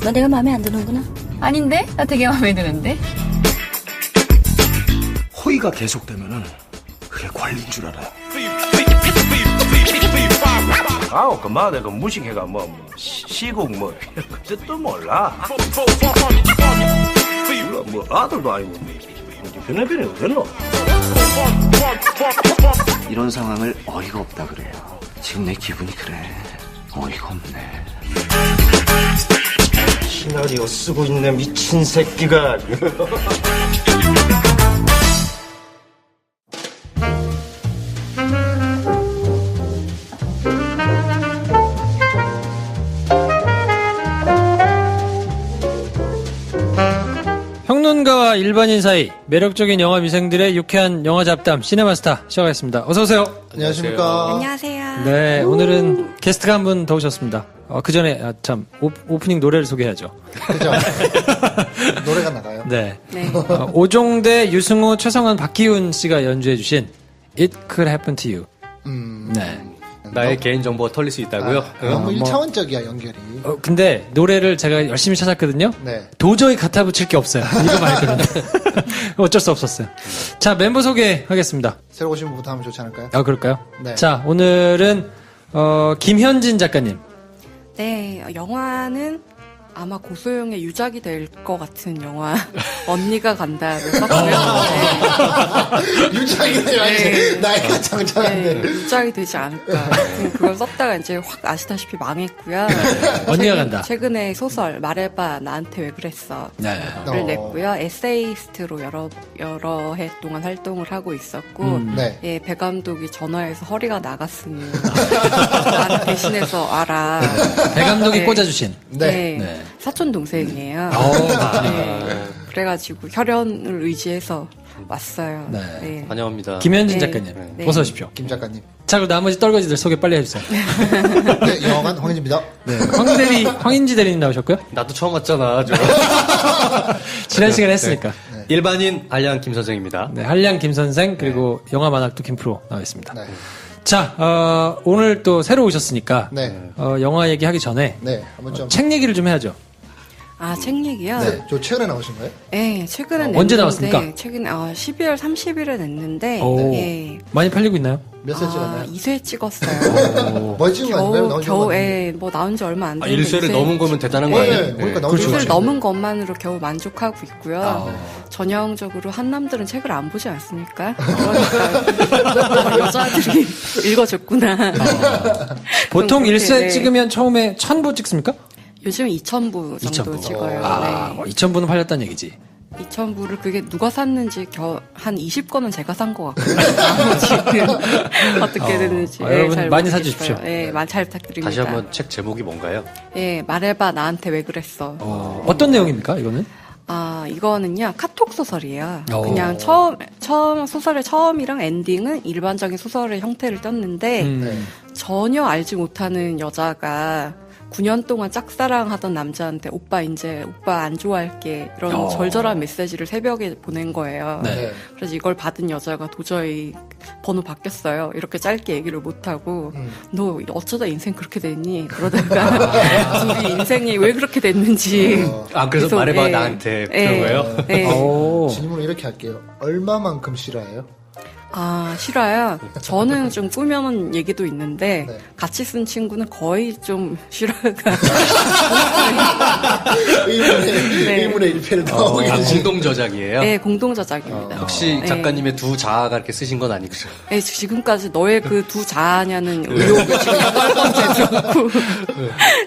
너 내가 마음에 안 드는구나. 아닌데? 나 되게 마음에 드는데? 호의가 계속되면은 그게 관리인 줄 알아요. 아우 그만 내가 무식해가 시국 이런 거 뜻도 몰라. 뭐 아들도 아니고 변해변해 어딨노? 이런 상황을 어이가 없다 그래요. 지금 내 기분이 그래. 어이가 없네. 시나리오 쓰고 있네 미친 새끼가. 평론가와 일반인 사이 매력적인 영화 미생들의 유쾌한 영화 잡담 시네마스타 시작하겠습니다. 어서 오세요. 안녕하십니까. 안녕하세요. 네, 오늘은 게스트가 한 분 더 오셨습니다. 그 전에 참 오프닝 노래를 소개해야죠. 그죠? 노래가 나가요. 네. 네. 오종대, 유승호, 최성환, 박기훈 씨가 연주해주신 It Could Happen to You. 네. 나의 개인정보가 털릴 수 있다고요? 너무 1차원적이야, 연결이. 근데 노래를 제가 열심히 찾았거든요. 네. 도저히 갖다 붙일 게 없어요. 이거 말고는. 어쩔 수 없었어요. 자, 멤버 소개하겠습니다. 새로 오신 분부터 하면 좋지 않을까요? 그럴까요? 네. 자, 오늘은, 김현진 작가님. 네, 영화는 아마 고소영의 유작이 될 것 같은 영화 언니가 간다를 썼고요. 유창이네요. 네. 나이가 장장한데. 네, 유작이 되지 않을까. 하여튼 그걸 썼다가 이제 확 아시다시피 망했고요. 언니가 간다. 최근에 소설 말해봐 나한테 왜 그랬어 네. 를 냈고요. 에세이스트로 여러 해 동안 활동을 하고 있었고 네. 예, 배 감독이 전화해서 허리가 나갔으니 난 대신해서 알아. 배 감독이 네. 꽂아주신. 네. 네. 사촌 동생이에요. 네. 그래가지고 혈연을 의지해서 왔어요. 네. 네. 환영합니다. 김현진 네. 작가님. 네. 어서 오십시오. 김 작가님. 자, 그리고 나머지 떨거지들 소개 빨리 해주세요. 네, 영화관 황현지입니다. 네. 황인지 대리님 나오셨고요. 나도 처음 왔잖아. 지난 시간에 했으니까. 네. 일반인 알량 김 선생입니다. 네, 한량 김 선생, 그리고 영화 만학도 김프로 나와있습니다. 네. 자, 오늘 또 새로 오셨으니까, 네. 영화 얘기하기 전에, 네. 한번 좀. 책 얘기를 좀 해야죠. 아, 책 얘기요? 네. 저 최근에 나오신 거예요? 네, 최근에 냈는데. 언제 나왔습니까? 최근에, 12월 30일에 냈는데. 오. 예. 많이 팔리고 있나요? 몇 세 찍었나요? 2회 찍었어요. 뭐 찍은 거 아니에요? 겨우, 뭐 나온 지 얼마 안 됐는데. 1세를 넘은 거면 대단한 거 아니에요? 네. 그러니까 나온 그렇죠. 지 일을 얼마 안 넘은 것만으로 겨우 만족하고 있고요. 전형적으로 한남들은 책을 안 보지 않습니까? 그러니까 여자들이 읽어줬구나. 보통 그렇게, 1세 네. 찍으면 처음에 1000부 찍습니까? 요즘 2,000부 정도 2,000부. 찍어요. 아, 2000부는 팔렸다는 얘기지. 네. 2,000부를 그게 누가 샀는지 한 20건은 제가 산 것 같고요. 나머지는 어떻게 됐는지 여러분 잘 많이 모르겠어요. 사주십시오. 네, 잘 부탁드립니다. 다시 한번 책 제목이 뭔가요? 예, 말해봐 나한테 왜 그랬어. 어떤 내용입니까, 이거는? 이거는요, 카톡 소설이에요. 오. 그냥 소설의 처음이랑 엔딩은 일반적인 소설의 형태를 떴는데, 네. 전혀 알지 못하는 여자가 9년 동안 짝사랑하던 남자한테 오빠 안 좋아할게 이런 절절한 메시지를 새벽에 보낸 거예요. 네. 그래서 이걸 받은 여자가 도저히 번호 바뀌었어요. 이렇게 짧게 얘기를 못하고 너 어쩌다 인생 그렇게 됐니? 그러다가 둘이 인생이 왜 그렇게 됐는지 그래서 계속, 말해봐 예. 나한테 예. 그런 거예요? 예. 오. 질문을 이렇게 할게요. 얼마만큼 싫어해요? 싫어요. 저는 좀 꾸며놓은 얘기도 있는데 네. 같이 쓴 친구는 거의 좀 싫어가. 의문의 1패를 당하고 계시죠. 공동 저작이에요? 네, 공동 저작입니다. 혹시 네. 작가님의 두 자아가 이렇게 쓰신 건 아니죠? 네, 지금까지 너의 그 두 자아냐는 의혹을 지금 8번째 들었고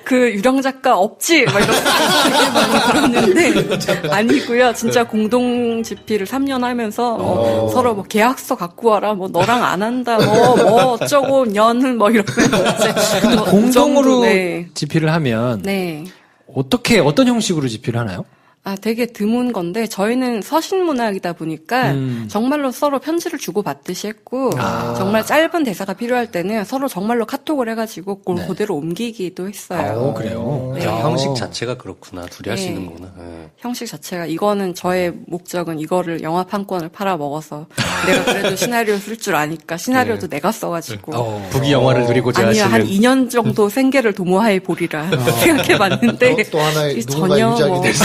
그 유령 작가 없지? 막 이런 되게 많이 들었는데 아니고요. 진짜 공동 집필을 3년 하면서 서로 뭐 계약서 갖고 와라, 뭐 너랑 안 한다, 뭐 어쩌고 년은 뭐 이러면서 이제 근데 그 공동으로 정도, 네. 집필을 하면 네. 어떤 형식으로 집필을 하나요? 되게 드문 건데 저희는 서신문학이다 보니까 정말로 서로 편지를 주고받듯이 했고 정말 짧은 대사가 필요할 때는 서로 정말로 카톡을 해가지고 그걸 그대로 옮기기도 했어요. 그래요. 네. 형식 자체가 그렇구나. 둘이 할 수 네. 있는 거구나. 네. 형식 자체가 이거는 저의 목적은 이거를 영화 판권을 팔아 먹어서 내가 그래도 시나리오 쓸 줄 아니까 시나리오도 내가 써가지고 북이 영화를 누리고 아니요 제하시는 한 2년 정도 생계를 도모하에 보리라 생각해봤는데 또 하나의 이게 누군가 전혀 유작이 뭐- 됐어.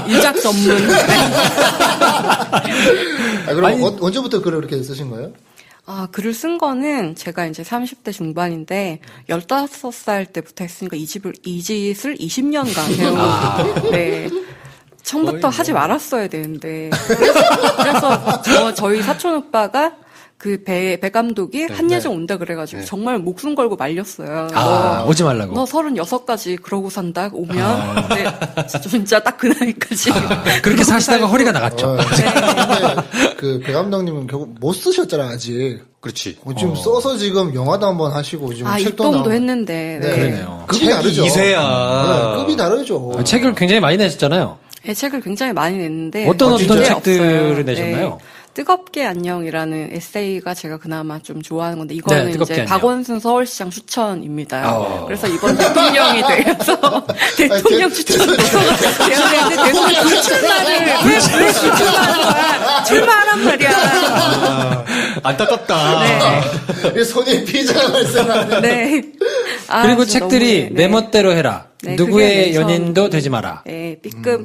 또 유작 전문. 그럼 언제부터 글을 이렇게 쓰신 거예요? 글을 쓴 거는 제가 이제 30대 중반인데 15살 때부터 했으니까 이 짓을 20년간 해오고 네. 처음부터 하지 말았어야 되는데 그래서 저희 사촌 오빠가 그 배 감독이 한예종 온다 그래가지고 정말 목숨 걸고 말렸어요. 오지 말라고. 너 36까지 그러고 산다 오면 네, 진짜 딱 그 나이까지 그렇게 사시다가 허리가 나갔죠. 근데 그 배 감독님은 결국 못 쓰셨잖아 아직. 그렇지. 지금 써서 지금 영화도 한번 하시고 지금 책도 입동도 나오고. 했는데 네. 그러네요. 급이 다르죠. 이세야. 네, 급이 다르죠. 책을 굉장히 많이 내셨잖아요. 네, 책을 굉장히 많이 냈는데 어떤 그게 책들을 없어요. 내셨나요? 네. 뜨겁게 안녕이라는 에세이가 제가 그나마 좀 좋아하는 건데 이거는 네, 뜨겁게 이제 안녕. 박원순 서울시장 추천입니다. 그래서 이번 대통령이 돼서 대통령 추천 도서가 되어야 되는데 대통령 불출마를 왜 불출마하는 거야? 출마하란 말이야. 안타깝다. 네. 손이 피자가 발생하네. 네. 그리고 진짜 책들이 너무, 내 멋대로 해라. 네, 누구의 그게 연인도 되지 마라. 네,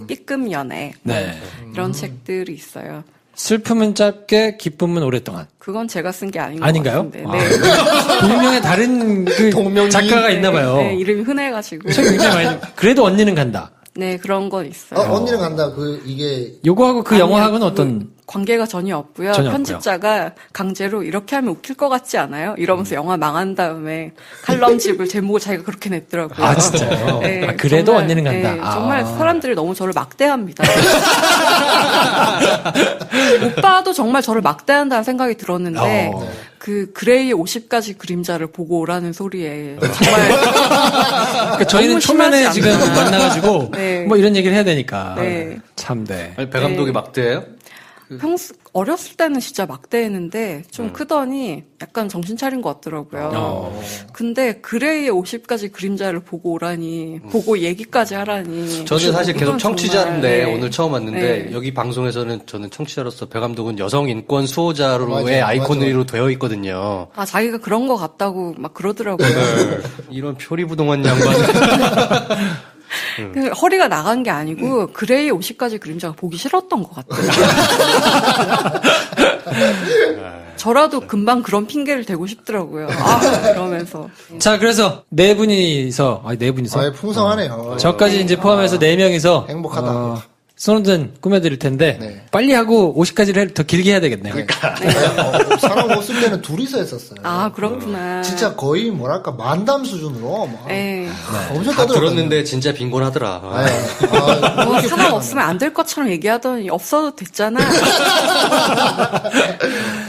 삐끔 연애. 네. 이런 책들이 있어요. 슬픔은 짧게, 기쁨은 오랫동안. 그건 제가 쓴 게 아닌 아닌가요? 것 같은데. 네. 동명의 다른 그 작가가 있나 봐요. 네, 이름이 흔해가지고. 책 굉장히 많이. 그래도 언니는 간다. 네, 그런 건 있어요. 언니는 간다. 이게 요거하고 그 아니요, 영화하고는 어떤 관계가 전혀 없고요. 전혀 없고요. 편집자가 강제로 이렇게 하면 웃길 것 같지 않아요? 이러면서 영화 망한 다음에 칼럼집을 제목을 자기가 그렇게 냈더라고요. 아, 진짜요? 네, 그래도 정말, 언니는 간다. 네, 아. 정말 사람들이 너무 저를 막대합니다. 오빠도 정말 저를 막대한다는 생각이 들었는데 그 그레이의 50가지 그림자를 보고 오라는 소리에 정말 그러니까 저희는 너무 초면에 심하지 지금 않나. 만나가지고 네. 뭐 이런 얘기를 해야 되니까. 네. 참, 네. 아니, 배 감독이 막대예요? 어렸을 때는 진짜 막대했는데 좀 크더니 약간 정신 차린 것 같더라고요. 근데 그레이의 50가지 그림자를 보고 오라니, 보고 얘기까지 하라니. 저는 사실 계속 이건 청취자인데 정말, 네. 오늘 처음 왔는데 네. 여기 방송에서는 저는 청취자로서 배 감독은 여성 인권 수호자로의 맞아요, 아이콘으로 맞아요. 되어 있거든요. 자기가 그런 것 같다고 막 그러더라고요. 이런 표리부동한 양반. 그 허리가 나간 게 아니고 그레이의 50가지 그림자가 보기 싫었던 것 같아요. 저라도 금방 그런 핑계를 대고 싶더라고요. 이러면서. 자, 그래서 네 분이서. 풍성하네요. 저까지 이제 포함해서 네 명이서. 행복하다. 스노든 꾸며드릴 텐데. 네. 빨리 하고 50까지를 더 길게 해야 되겠네요. 사람 옷 쓸 때는 둘이서 했었어요. 그렇구나. 진짜 거의 뭐랄까 만담 수준으로 막 네. 엄청 다 떠들었거든요. 들었는데 진짜 빈곤하더라. 뭐 사람 없으면 안 될 것처럼 얘기하더니 없어도 됐잖아.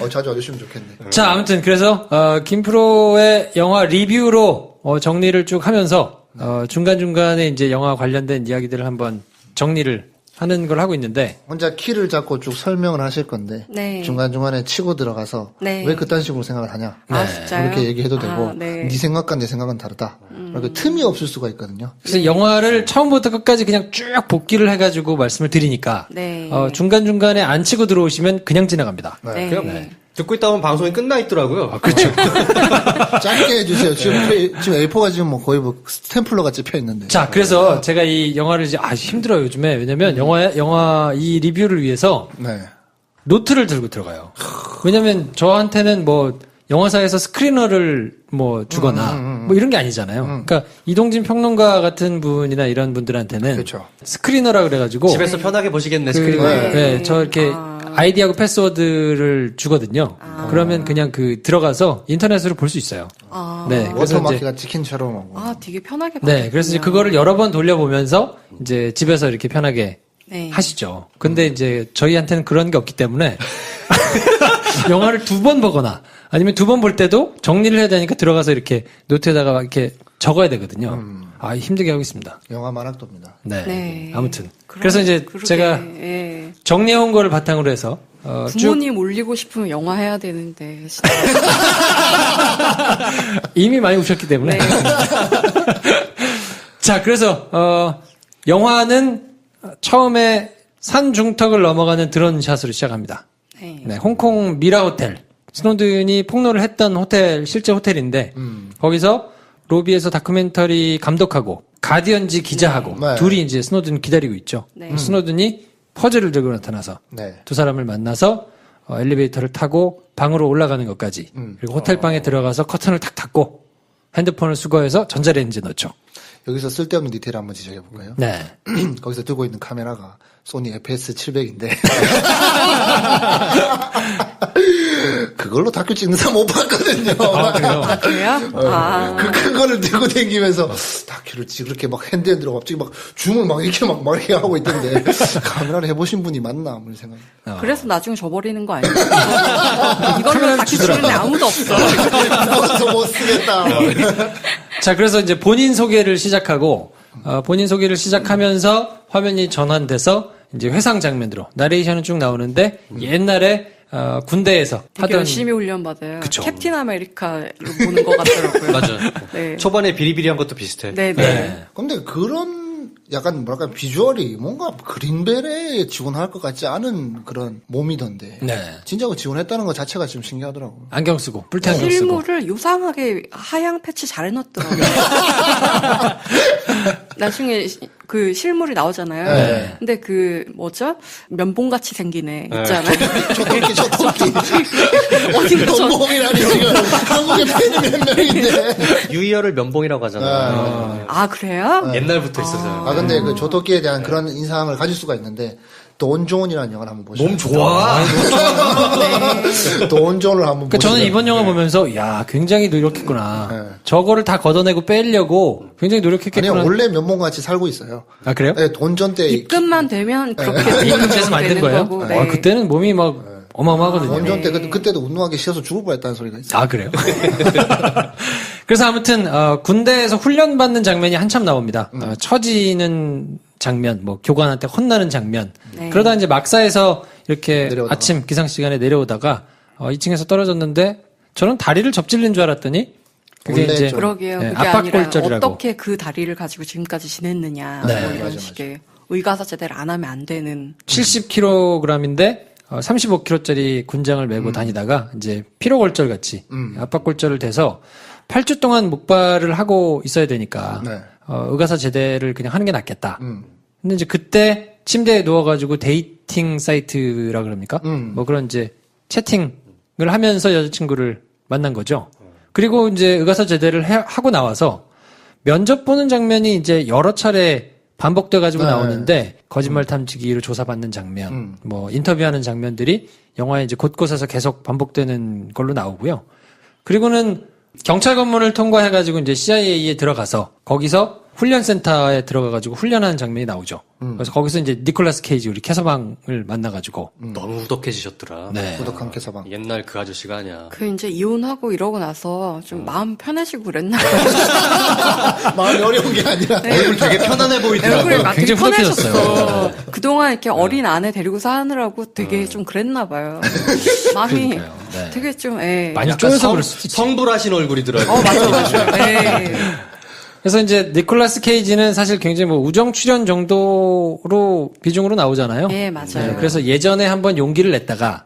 자주 와주시면 좋겠네. 자, 아무튼 그래서 김프로의 영화 리뷰로 정리를 쭉 하면서 중간중간에 이제 영화 관련된 이야기들을 한번 정리를 하는 걸 하고 있는데 혼자 키를 잡고 쭉 설명을 하실 건데 네. 중간중간에 치고 들어가서 네. 왜 그딴 식으로 생각을 하냐 진짜요? 이렇게 얘기해도 되고 네. 네 생각과 내 생각은 다르다 이렇게 틈이 없을 수가 있거든요. 그래서 영화를 처음부터 끝까지 그냥 쭉 복기를 해가지고 말씀을 드리니까 네. 중간중간에 안 치고 들어오시면 그냥 지나갑니다. 네. 그냥 듣고 있다 보면 방송이 끝나 있더라고요. 그렇죠. 짧게 해주세요. 지금 A4가 지금 뭐 거의 뭐 스탬플러가 찝혀 있는데. 자, 그래서 제가 이 영화를 이제 힘들어요 요즘에. 왜냐면 영화 이 리뷰를 위해서 네. 노트를 들고 들어가요. 왜냐면 저한테는 뭐 영화사에서 스크리너를 뭐 주거나 뭐 이런 게 아니잖아요. 그러니까 이동진 평론가 같은 분이나 이런 분들한테는 그렇죠. 스크리너라 그래가지고 집에서 편하게 보시겠네, 스크린. 네, 저 이렇게 아이디하고 패스워드를 주거든요. 그러면 그냥 들어가서 인터넷으로 볼 수 있어요. 네, 그래서 워터마키가 치킨처럼 하고. 되게 편하게 네, 그래서 이제 그거를 여러 번 돌려보면서 이제 집에서 이렇게 편하게 네. 하시죠. 근데 이제 저희한테는 그런 게 없기 때문에 영화를 두 번 보거나 아니면 두 번 볼 때도 정리를 해야 되니까 들어가서 이렇게 노트에다가 이렇게 적어야 되거든요. 힘들게 하고 있습니다. 영화 만학도입니다. 네. 네. 아무튼. 그럼- 그래서 이제 그러게, 제가 예. 정리해온 거를 바탕으로 해서, 쭉 부모님 올리고 싶으면 영화 해야 되는데. 진짜. 이미 많이 우셨기 때문에. 네. 자, 그래서, 영화는 처음에 산 중턱을 넘어가는 드론샷으로 시작합니다. 네. 네, 홍콩 미라 호텔. 스노든이 폭로를 했던 호텔, 실제 호텔인데, 거기서 로비에서 다큐멘터리 감독하고, 가디언지 기자하고, 네. 둘이 이제 스노든 기다리고 있죠. 네. 스노든이 퍼즐을 들고 나타나서, 네. 두 사람을 만나서, 엘리베이터를 타고 방으로 올라가는 것까지, 그리고 호텔방에 들어가서 커튼을 탁 닫고, 핸드폰을 수거해서 전자레인지에 넣죠. 여기서 쓸데없는 디테일 한번 지적해 볼까요? 네. 거기서 들고 있는 카메라가 소니 FS700인데 그걸로 다큐 찍는 사람 못 봤거든요. 아, 그래요? 그래요? 그 큰 거를 들고 다니면서 다큐를 그렇게 막 핸드핸드로 갑자기 막 줌을 막 이렇게 하고 있던데 카메라를 해보신 분이 맞나 아무리 생각. 그래서 나중에 줘버리는 거 아니에요? 이걸로 다큐 찍는 데 아무도 없어. 무서워서 못 쓰겠다. 자, 그래서 이제 본인 소개를 시작하고, 본인 소개를 시작하면서 화면이 전환돼서 이제 회상 장면으로 나레이션은 쭉 나오는데 옛날에 군대에서 되게 하던 열심히 훈련받아요. 그쵸. 캡틴 아메리카를 보는 것 같더라고요. 맞아. 네. 초반에 비리비리한 것도 비슷해. 네, 네. 네. 근데 그런 약간 뭐랄까 비주얼이 뭔가 그린벨에 지원할 것 같지 않은 그런 몸이던데. 네. 진짜 그 지원했다는 것 자체가 좀 신기하더라고요. 안경 쓰고 뿔테 안경 쓰고 실물을 요상하게 하향 패치 잘 해놨더라고요. 나중에 그 실물이 나오잖아요. 네. 근데 그 뭐죠? 면봉같이 생긴 애 있잖아요. 저토끼. 어딘가 저 면봉이라니 지금 한국에 팬이 몇 명인데. 유희열을 면봉이라고 하잖아. 아 그래요? 옛날부터 있었어요. 아 근데 그 조토끼에 대한 그런 인상을 가질 수가 있는데 돈 존이라는 영화를 한번 보시죠. 몸 좋아. 돈 존을 한번 그러니까 보시죠. 저는 이번 영화 보면서 야 굉장히 노력했구나. 네. 저거를 다 걷어내고 빼려고 굉장히 노력했겠구나. 아니요 원래 면봉같이 살고 있어요. 아 그래요? 네, 돈전 때 입금만 되면 그렇게 입금 돼서 만든 되는 거예요? 거고, 네. 그때는 몸이 막 어마어마하거든요. 돈전 때 그때도 운동하기 싫어서 죽을 뻔했다는 소리가 있어요. 아 그래요? 그래서 아무튼 군대에서 훈련받는 장면이 한참 나옵니다. 처지는 장면, 뭐 교관한테 혼나는 장면. 네. 그러다 이제 막사에서 이렇게 내려오다가. 아침 기상 시간에 내려오다가 2층에서 떨어졌는데 저는 다리를 접질린 줄 알았더니 그게 원래 이제 좀- 그러게요. 네, 그게 아니라 압박골절이라고. 어떻게 그 다리를 가지고 지금까지 지냈느냐 네. 뭐 이런 맞아. 식의 의가사 제대를 안 하면 안 되는 70kg인데 35kg짜리 군장을 메고 다니다가 이제 피로골절 같이 압박골절을 돼서 8주 동안 목발을 하고 있어야 되니까 네. 의가사 제대를 그냥 하는 게 낫겠다. 근데 이제 그때 침대에 누워가지고 데이팅 사이트라 그럽니까? 뭐 그런 이제 채팅을 하면서 여자친구를 만난 거죠. 그리고 이제 의가사 제대를 하고 나와서 면접 보는 장면이 이제 여러 차례 반복돼가지고 네. 나오는데 거짓말 탐지기로 조사받는 장면, 뭐 인터뷰하는 장면들이 영화에 이제 곳곳에서 계속 반복되는 걸로 나오고요. 그리고는 경찰 건물을 통과해가지고 이제 CIA에 들어가서 거기서 훈련센터에 들어가가지고 훈련하는 장면이 나오죠. 그래서 거기서 이제 니콜라스 케이지 우리 캐서방을 만나가지고 너무 후덕해지셨더라. 네. 구독한 캐서방. 옛날 그 아저씨가 아니야. 그 이제 이혼하고 이러고 나서 좀 마음 편해지고 그랬나 봐요. 마음이 어려운 게 아니라. 얼굴 되게 편안해 얼굴이 보이더라고요. 막 되게 굉장히 편해졌어. 후덕해졌어요. 그동안 이렇게 어린 아내 데리고 사느라고 되게 좀 그랬나 봐요. 마음이 그러니까요. 네. 되게 좀 예. 많이 약간 쪼여서 그럴 수도 있지. 성불하신 얼굴이더라고요. 맞아. 예. 그래서 이제 니콜라스 케이지는 사실 굉장히 뭐 우정 출연 정도로 비중으로 나오잖아요. 예, 맞아요. 그래서 예전에 한번 용기를 냈다가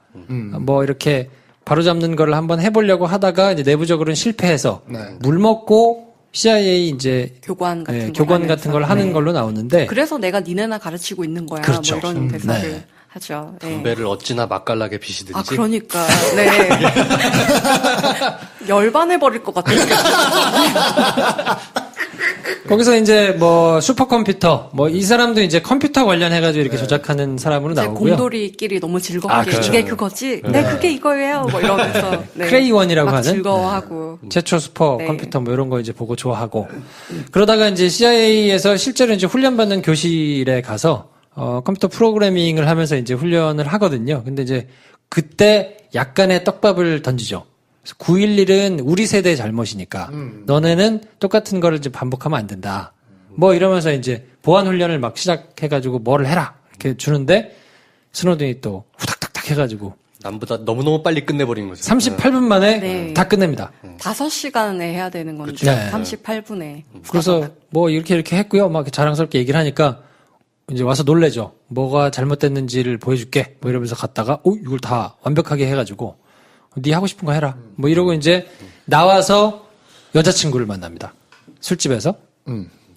뭐 이렇게 바로잡는 걸 한번 해보려고 하다가 이제 내부적으로는 실패해서 네. 물 먹고 CIA 이제 교관 같은 걸 교관 하면서. 같은 걸 하는 네. 걸로 나오는데 그래서 내가 니네나 가르치고 있는 거야. 그렇죠. 뭐 이런 대사를 네. 하죠. 예. 담배를 어찌나 맛깔나게 피시든지. 아, 그러니까. 네. 열반해 버릴 것 같아요. 거기서 이제 뭐 슈퍼컴퓨터 뭐 이 사람도 이제 컴퓨터 관련해가지고 이렇게 조작하는 사람으로 제 나오고요. 곰돌이끼리 너무 즐겁게 아, 그렇죠. 이게 그거지? 네, 그게 이거예요. 뭐 이러면서 네. 크레이원이라고 막 하는 즐거워하고 최초 슈퍼 네. 컴퓨터 뭐 이런 거 이제 보고 좋아하고 그러다가 이제 CIA에서 실제로 이제 훈련받는 교실에 가서 컴퓨터 프로그래밍을 하면서 이제 훈련을 하거든요. 근데 이제 그때 약간의 떡밥을 던지죠. 그래서 911은 우리 세대의 잘못이니까 너네는 똑같은 거를 이제 반복하면 안 된다. 뭐 이러면서 이제 보안 훈련을 막 시작해가지고 뭐를 해라 이렇게 주는데 스노든이 또 후닥닥닥 해가지고 남보다 너무너무 빨리 끝내버린 거죠. 38분 만에 네. 다 끝냅니다. 5시간에 해야 되는 건데 네. 38분에. 그래서 뭐 이렇게 했고요. 막 이렇게 자랑스럽게 얘기를 하니까 이제 와서 놀래죠. 뭐가 잘못됐는지를 보여줄게. 뭐 이러면서 갔다가 이걸 다 완벽하게 해가지고 네 하고 싶은 거 해라. 뭐 이러고 이제 나와서 여자친구를 만납니다. 술집에서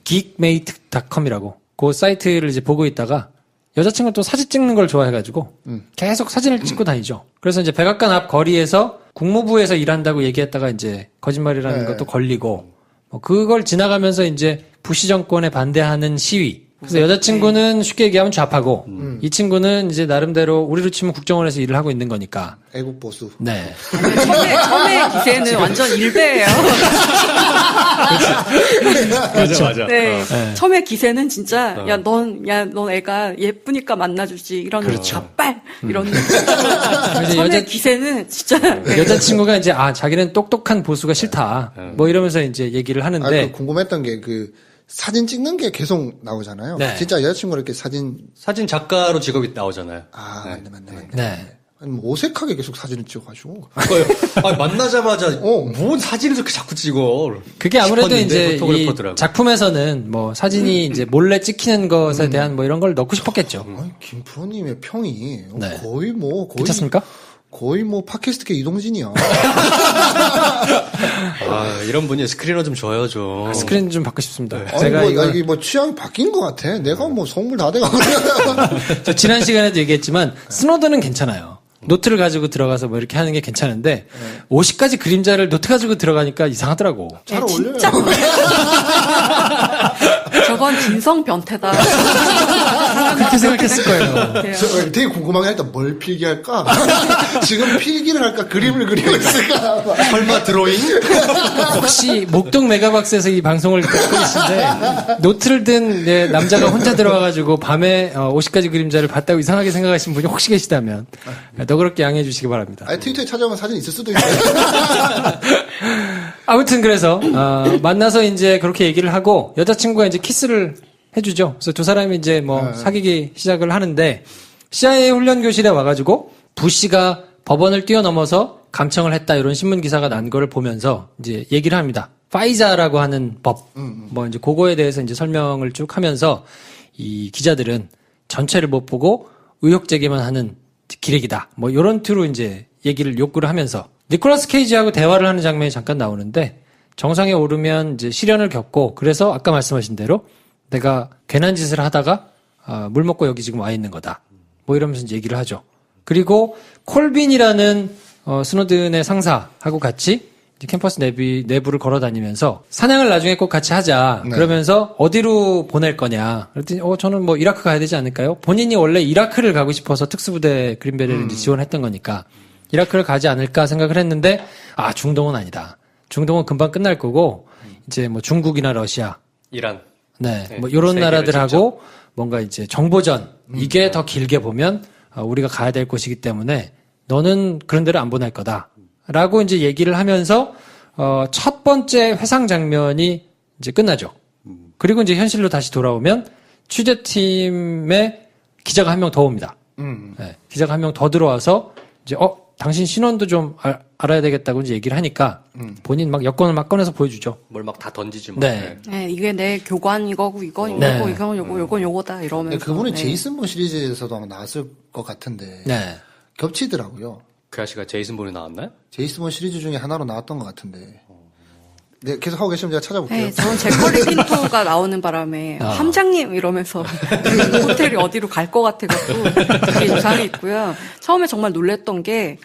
geekmate.com이라고 그 사이트를 이제 보고 있다가 여자친구가 또 사진 찍는 걸 좋아해가지고 계속 사진을 찍고 다니죠. 그래서 이제 백악관 앞 거리에서 국무부에서 일한다고 얘기했다가 이제 거짓말이라는 네. 것도 걸리고 뭐 그걸 지나가면서 이제 부시 정권에 반대하는 시위. 그래서 여자친구는 쉽게 얘기하면 좌파고 이 친구는 이제 나름대로 우리로 치면 국정원에서 일을 하고 있는 거니까. 애국 보수. 네. 처음에 기세는 완전 일배예요. 맞아. 네. 처음에 기세는 진짜 넌 애가 예쁘니까 만나주지 이런 자빨 이런. 처음에 기세는 진짜 여자친구가 이제 자기는 똑똑한 보수가 싫다. 뭐 이러면서 이제 얘기를 하는데 궁금했던 게 사진 찍는 게 계속 나오잖아요. 네. 진짜 여자친구가 이렇게 사진 작가로 직업이 나오잖아요. 맞네. 네. 아니, 뭐 어색하게 계속 사진을 찍어가지고. 만나자마자 뭔 사진을 그렇게 자꾸 찍어. 그게 아무래도 싶었는데, 이제 이 포토그래퍼더라고. 작품에서는 뭐 사진이 이제 몰래 찍히는 것에 대한 뭐 이런 걸 넣고 싶었겠죠. 아니, 김프로님의 평이 네. 거의 괜찮습니까? 거의 뭐 팟캐스트계 이동진이야. 이런 분이 스크린어 좀 줘요, 좀. 스크린 좀 받고 싶습니다. 아니, 제가 이게 뭐 취향이 바뀐 것 같아. 내가 뭐 선물 다 돼가고. 저 지난 시간에도 얘기했지만 스노드는 괜찮아요. 노트를 가지고 들어가서 뭐 이렇게 하는 게 괜찮은데 50가지 그림자를 노트 가지고 들어가니까 이상하더라고. 잘 어울려요. 진짜 저건 진성 변태다. 그렇게 생각했을 거예요. 저 되게 궁금하게 일단 뭘 필기할까? 지금 필기를 할까? 그림을 그리고 있을까? 설마 드로잉? 혹시 목동 메가박스에서 이 방송을 듣고 계신데 노트를 든 남자가 혼자 들어와가지고 밤에 50가지 그림자를 봤다고 이상하게 생각하시는 분이 혹시 계시다면 너그럽게 양해해 주시기 바랍니다. 아니, 트위터에 찾아오면 사진 있을 수도 있어요. 아무튼 그래서 만나서 이제 그렇게 얘기를 하고 여자친구가 이제 키스를 해주죠. 그래서 두 사람이 이제 뭐 사귀기 시작을 하는데 CIA 훈련 교실에 와가지고 부시가 법원을 뛰어넘어서 감청을 했다 이런 신문 기사가 난 거를 보면서 이제 얘기를 합니다. 파이자라고 하는 법, 뭐 이제 그거에 대해서 이제 설명을 쭉 하면서 이 기자들은 전체를 못 보고 의혹 제기만 하는 기레기다. 뭐 이런 투로 이제 얘기를 욕구를 하면서 니콜라스 케이지하고 대화를 하는 장면이 잠깐 나오는데 정상에 오르면 이제 시련을 겪고 그래서 아까 말씀하신 대로 내가 괜한 짓을 하다가 물 먹고 여기 지금 와 있는 거다. 뭐 이러면서 이제 얘기를 하죠. 그리고 콜빈이라는 스노든의 상사하고 같이 이제 캠퍼스 내부를 걸어 다니면서 사냥을 나중에 꼭 같이 하자. 네. 그러면서 어디로 보낼 거냐. 그랬더니 저는 뭐 이라크 가야 되지 않을까요? 본인이 원래 이라크를 가고 싶어서 특수부대 그린베리를 이제 지원했던 거니까 이라크를 가지 않을까 생각을 했는데 중동은 아니다. 중동은 금방 끝날 거고 이제 뭐 중국이나 러시아, 이란. 네, 뭐 이런 나라들하고 뭔가 이제 정보전 이게 더 길게 보면 우리가 가야 될 곳이기 때문에 너는 그런 데를 안 보낼 거다라고 이제 얘기를 하면서 첫 번째 회상 장면이 이제 끝나죠. 그리고 이제 현실로 다시 돌아오면 취재팀에 기자가 한 명 더 옵니다. 네, 기자가 한 명 더 들어와서 이제 당신 신원도 좀 알아야 되겠다고 이제 얘기를 하니까 본인 막 여권을 막 꺼내서 보여주죠. 뭘 막 다 던지지 뭐. 네. 네, 이게 내 교관 이거고 이건 네. 이거고 이건 요거다 이러면서. 그분이 네. 제이슨 본 시리즈에서도 아마 나왔을 것 같은데. 네. 겹치더라고요. 그 아저씨가 제이슨 본에 나왔나요? 제이슨 본 시리즈 중에 하나로 나왔던 것 같은데. 네, 계속 하고 계시면 제가 찾아볼게요. 네, 저는 제커리 핀토가 나오는 바람에 함장님 이러면서 그 호텔이 어디로 갈 것 같아갖고 되게 인상이 있고요. 처음에 정말 놀랬던 게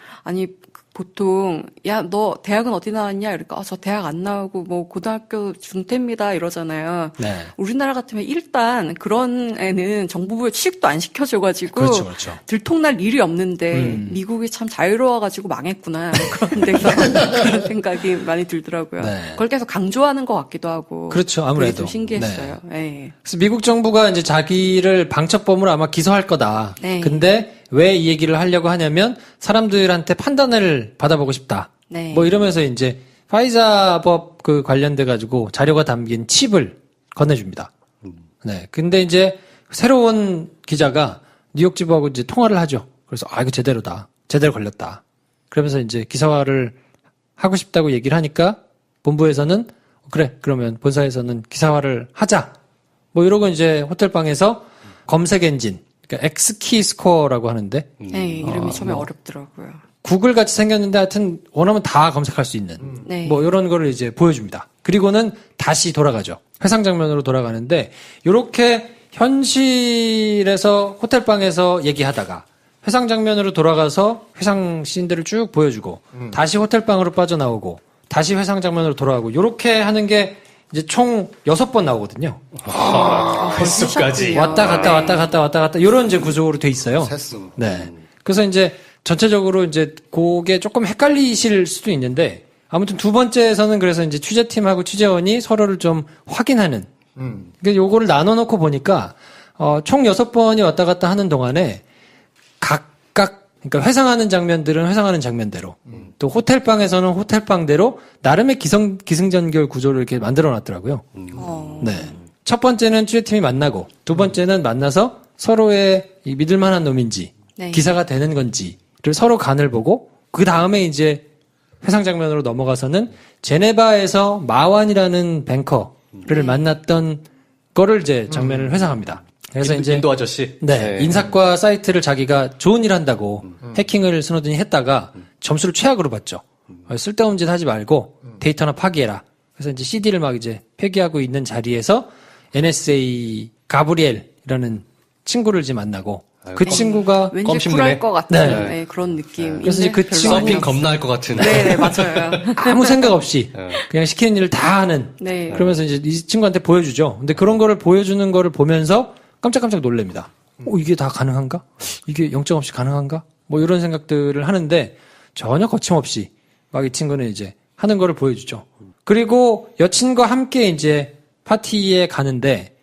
보통 야 너 대학은 어디 나왔냐 이러니까 저 대학 안 나오고 뭐 고등학교 중퇴입니다 이러잖아요. 네. 우리나라 같으면 일단 그런 애는 정보부에 취직도 안 시켜줘가지고 그렇죠. 들통날 일이 없는데 미국이 참 자유로워가지고 망했구나 그런 데서 그런 생각이 많이 들더라고요. 네. 그걸 계속 강조하는 것 같기도 하고. 그렇죠, 아무래도. 그게 좀 신기했어요. 네. 그래서 미국 정부가 이제 자기를 방첩범으로 아마 기소할 거다. 네. 근데 왜 이 얘기를 하려고 하냐면 사람들한테 판단을 받아보고 싶다. 네. 뭐 이러면서 이제 파이자법 그 관련돼 가지고 자료가 담긴 칩을 건네줍니다. 네. 근데 이제 새로운 기자가 뉴욕지부하고 이제 통화를 하죠. 그래서 이거 제대로다. 제대로 걸렸다. 그러면서 이제 기사화를 하고 싶다고 얘기를 하니까 본부에서는 그래, 그러면 본사에서는 기사화를 하자. 뭐 이러고 이제 호텔방에서 검색 엔진, 그러니까 X키 스코어라고 하는데. 네, 이름이 처음에 어렵더라고요. 구글 같이 생겼는데 하여튼 원하면 다 검색할 수 있는 네. 뭐 이런 거를 이제 보여줍니다. 그리고는 다시 돌아가죠. 회상 장면으로 돌아가는데 요렇게 현실에서 호텔방에서 얘기하다가 회상 장면으로 돌아가서 회상 씬들을 쭉 보여주고 다시 호텔방으로 빠져나오고 다시 회상 장면으로 돌아가고 요렇게 하는 게 이제 총 6번 나오거든요. 횟수까지. 왔다 갔다 요런 이제 구조로 돼 있어요. 횟수. 네. 그래서 이제 전체적으로 이제 그게 조금 헷갈리실 수도 있는데 아무튼 두 번째에서는 그래서 이제 취재팀하고 취재원이 서로를 좀 확인하는. 그러니까 요거를 나눠놓고 보니까 총 6번이 왔다 갔다 하는 동안에 각각 그러니까 회상하는 장면들은 회상하는 장면대로 또 호텔방에서는 호텔방대로 나름의 기승전결 구조를 이렇게 만들어 놨더라고요. 네. 첫 번째는 취재팀이 만나고 두 번째는 만나서 서로의 이 믿을만한 놈인지 네. 기사가 되는 건지를 서로 간을 보고 그 다음에 이제 회상 장면으로 넘어가서는 제네바에서 마완이라는 뱅커를 만났던 거를 이제 장면을 회상합니다. 그래서 이제 인도 아저씨. 네, 인사과 사이트를 자기가 좋은 일 한다고 해킹을 스노든이 했다가 점수를 최악으로 받죠. 쓸데없는 짓 하지 말고 데이터나 파기해라. 그래서 이제 CD를 막 이제 폐기하고 있는 자리에서 NSA 가브리엘이라는 친구를 이제 만나고 그 친구가 왠지 껌씹는 쿨할 애? 것 같은 네. 네, 그런 느낌. 그래서 이제 그 서핑 겁나 할 것 같은. 네, 맞아요. 아무 생각 없이 그냥 시키는 일을 다 하는. 네. 그러면서 이제 이 친구한테 보여주죠. 근데 그런 거를 보여주는 거를 보면서 깜짝깜짝 놀랍니다. 이게 다 가능한가? 이게 영점 없이 가능한가? 뭐 이런 생각들을 하는데 전혀 거침없이 막 이 친구는 이제 하는 거를 보여주죠. 그리고 여친과 함께 이제 파티에 가는데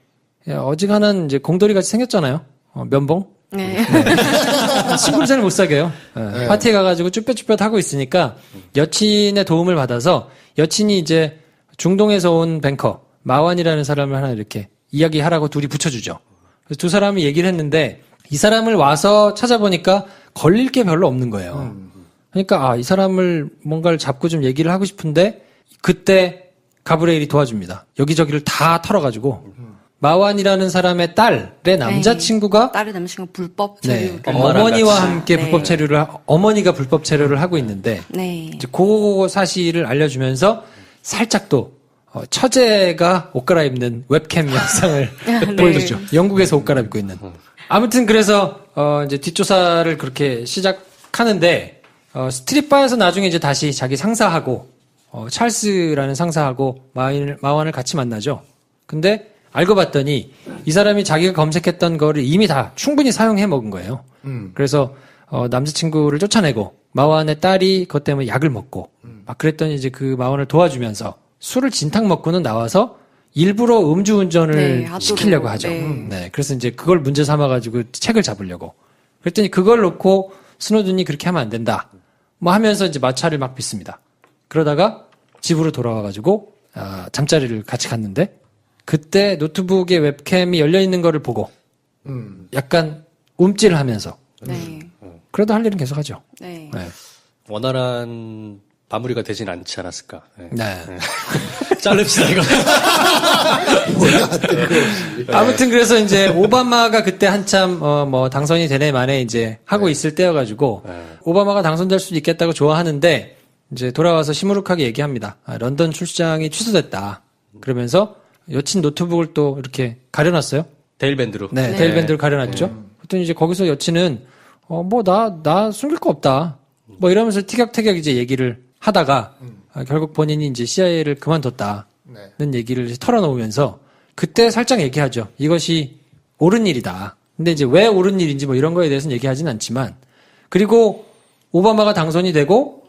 어지간한 이제 공돌이 같이 생겼잖아요. 면봉? 네. 친구를 잘 못 사귀어요. 네. 파티에 가가지고 쭈뼛쭈뼛 하고 있으니까 여친의 도움을 받아서 여친이 이제 중동에서 온 뱅커 마완이라는 사람을 하나 이렇게 이야기하라고 둘이 붙여주죠. 그래서 두 사람이 얘기를 했는데 이 사람을 와서 찾아보니까 걸릴 게 별로 없는 거예요. 그러니까 이 사람을 뭔가를 잡고 좀 얘기를 하고 싶은데 그때 가브리엘이 도와줍니다. 여기저기를 다 털어가지고 마완이라는 사람의 딸의 남자친구가 딸의 남친과 불법 네, 체류. 어머니와 함께 네. 불법 체류를 어머니가 불법 체류를 하고 있는데 네. 이제 그 사실을 알려주면서 살짝 또 처제가 옷 갈아입는 웹캠 영상을 네. 보여주죠. 영국에서 옷 갈아입고 있는. 아무튼 그래서 이제 뒷조사를 그렇게 시작하는데 스트릿바에서 나중에 이제 다시 자기 상사하고 찰스라는 상사하고 마완을 같이 만나죠. 근데 알고 봤더니 이 사람이 자기가 검색했던 거를 이미 다 충분히 사용해 먹은 거예요. 그래서 남자친구를 쫓아내고 마완의 딸이 그것 때문에 약을 먹고 막 그랬더니 이제 그 마완을 도와주면서 술을 진탕 먹고는 나와서 일부러 음주운전을 네, 하도록. 시키려고 하죠. 네. 네, 그래서 이제 그걸 문제 삼아가지고 책을 잡으려고. 그랬더니 그걸 놓고 스노든이 그렇게 하면 안 된다. 뭐 하면서 이제 마찰을 막 빚습니다. 그러다가 집으로 돌아와가지고 잠자리를 같이 갔는데 그때 노트북에 웹캠이 열려 있는 거를 보고 약간 움찔을 하면서 네. 그래도 할 일은 계속하죠. 네. 네. 원활한 마무리가 되진 않지 않았을까. 네. 네. 자릅시다, 이거. 아무튼 그래서 이제 오바마가 그때 한참 뭐 당선이 되네 만에 이제 하고 있을 때여가지고 오바마가 당선될 수도 있겠다고 좋아하는데 이제 돌아와서 시무룩하게 얘기합니다. 런던 출장이 취소됐다. 그러면서 여친 노트북을 또 이렇게 가려놨어요. 데일밴드로. 네, 데일밴드를 가려놨죠. 그랬더니 이제 거기서 여친은 뭐 나 숨길 거 없다. 뭐 이러면서 티격태격 이제 얘기를 하다가 결국 본인이 이제 CIA를 그만뒀다는 얘기를 털어놓으면서 그때 살짝 얘기하죠. 이것이 옳은 일이다. 근데 이제 왜 옳은 일인지 뭐 이런 거에 대해서는 얘기하진 않지만 그리고 오바마가 당선이 되고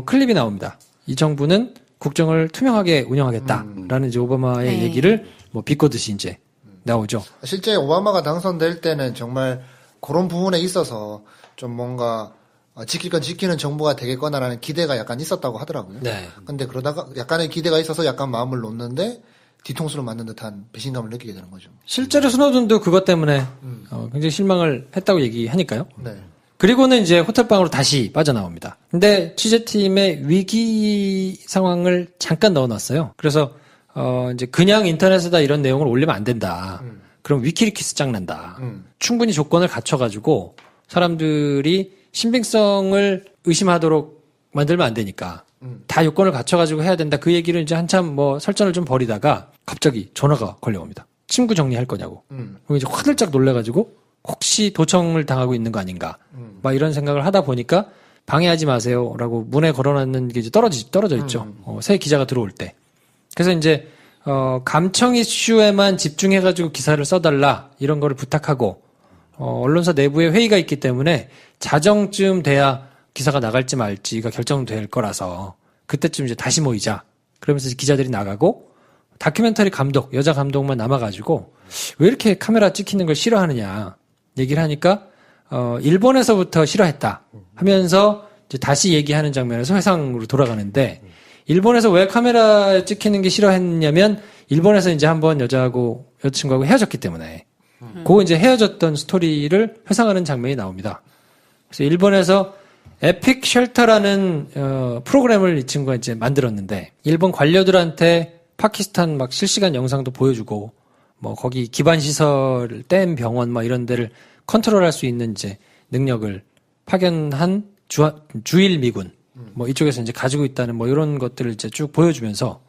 클립이 나옵니다. 이 정부는 국정을 투명하게 운영하겠다라는 이제 오바마의 얘기를 뭐 비꼬듯이 이제 나오죠. 실제 오바마가 당선될 때는 정말 그런 부분에 있어서 좀 뭔가 지킬 건 지키는 정보가 되겠거나라는 기대가 약간 있었다고 하더라고요. 네. 근데 그러다가 약간의 기대가 있어서 약간 마음을 놓는데 뒤통수를 맞는 듯한 배신감을 느끼게 되는 거죠. 실제로 스노든도 그것 때문에 굉장히 실망을 했다고 얘기하니까요. 네. 그리고는 이제 호텔방으로 다시 빠져나옵니다. 근데 취재팀의 위기 상황을 잠깐 넣어놨어요. 그래서 이제 그냥 인터넷에다 이런 내용을 올리면 안 된다. 그럼 위키리퀴스 짱난다. 충분히 조건을 갖춰가지고 사람들이 신빙성을 의심하도록 만들면 안 되니까 다 요건을 갖춰가지고 해야 된다. 그 얘기를 이제 한참 뭐 설전을 좀 벌이다가 갑자기 전화가 걸려옵니다. 친구 정리할 거냐고. 그럼 이제 화들짝 놀래가지고 혹시 도청을 당하고 있는 거 아닌가. 막 이런 생각을 하다 보니까 방해하지 마세요라고 문에 걸어놨는 게 이제 떨어져 있죠. 새 기자가 들어올 때. 그래서 이제 감청 이슈에만 집중해가지고 기사를 써달라 이런 거를 부탁하고 언론사 내부에 회의가 있기 때문에 자정쯤 돼야 기사가 나갈지 말지가 결정될 거라서 그때쯤 이제 다시 모이자. 그러면서 기자들이 나가고 다큐멘터리 감독, 여자 감독만 남아가지고 왜 이렇게 카메라 찍히는 걸 싫어하느냐 얘기를 하니까 일본에서부터 싫어했다 하면서 이제 다시 얘기하는 장면에서 회상으로 돌아가는데 일본에서 왜 카메라 찍히는 게 싫어했냐면 일본에서 이제 한번 여자친구하고 헤어졌기 때문에 그 이제 헤어졌던 스토리를 회상하는 장면이 나옵니다. 그래서 일본에서 에픽 쉘터라는 프로그램을 이 친구가 이제 만들었는데 일본 관료들한테 파키스탄 막 실시간 영상도 보여주고 뭐 거기 기반 시설, 댐 병원 막 이런 데를 컨트롤할 수 있는 이제 능력을 파견한 주일 미군 뭐 이쪽에서 이제 가지고 있다는 뭐 이런 것들을 이제 쭉 보여주면서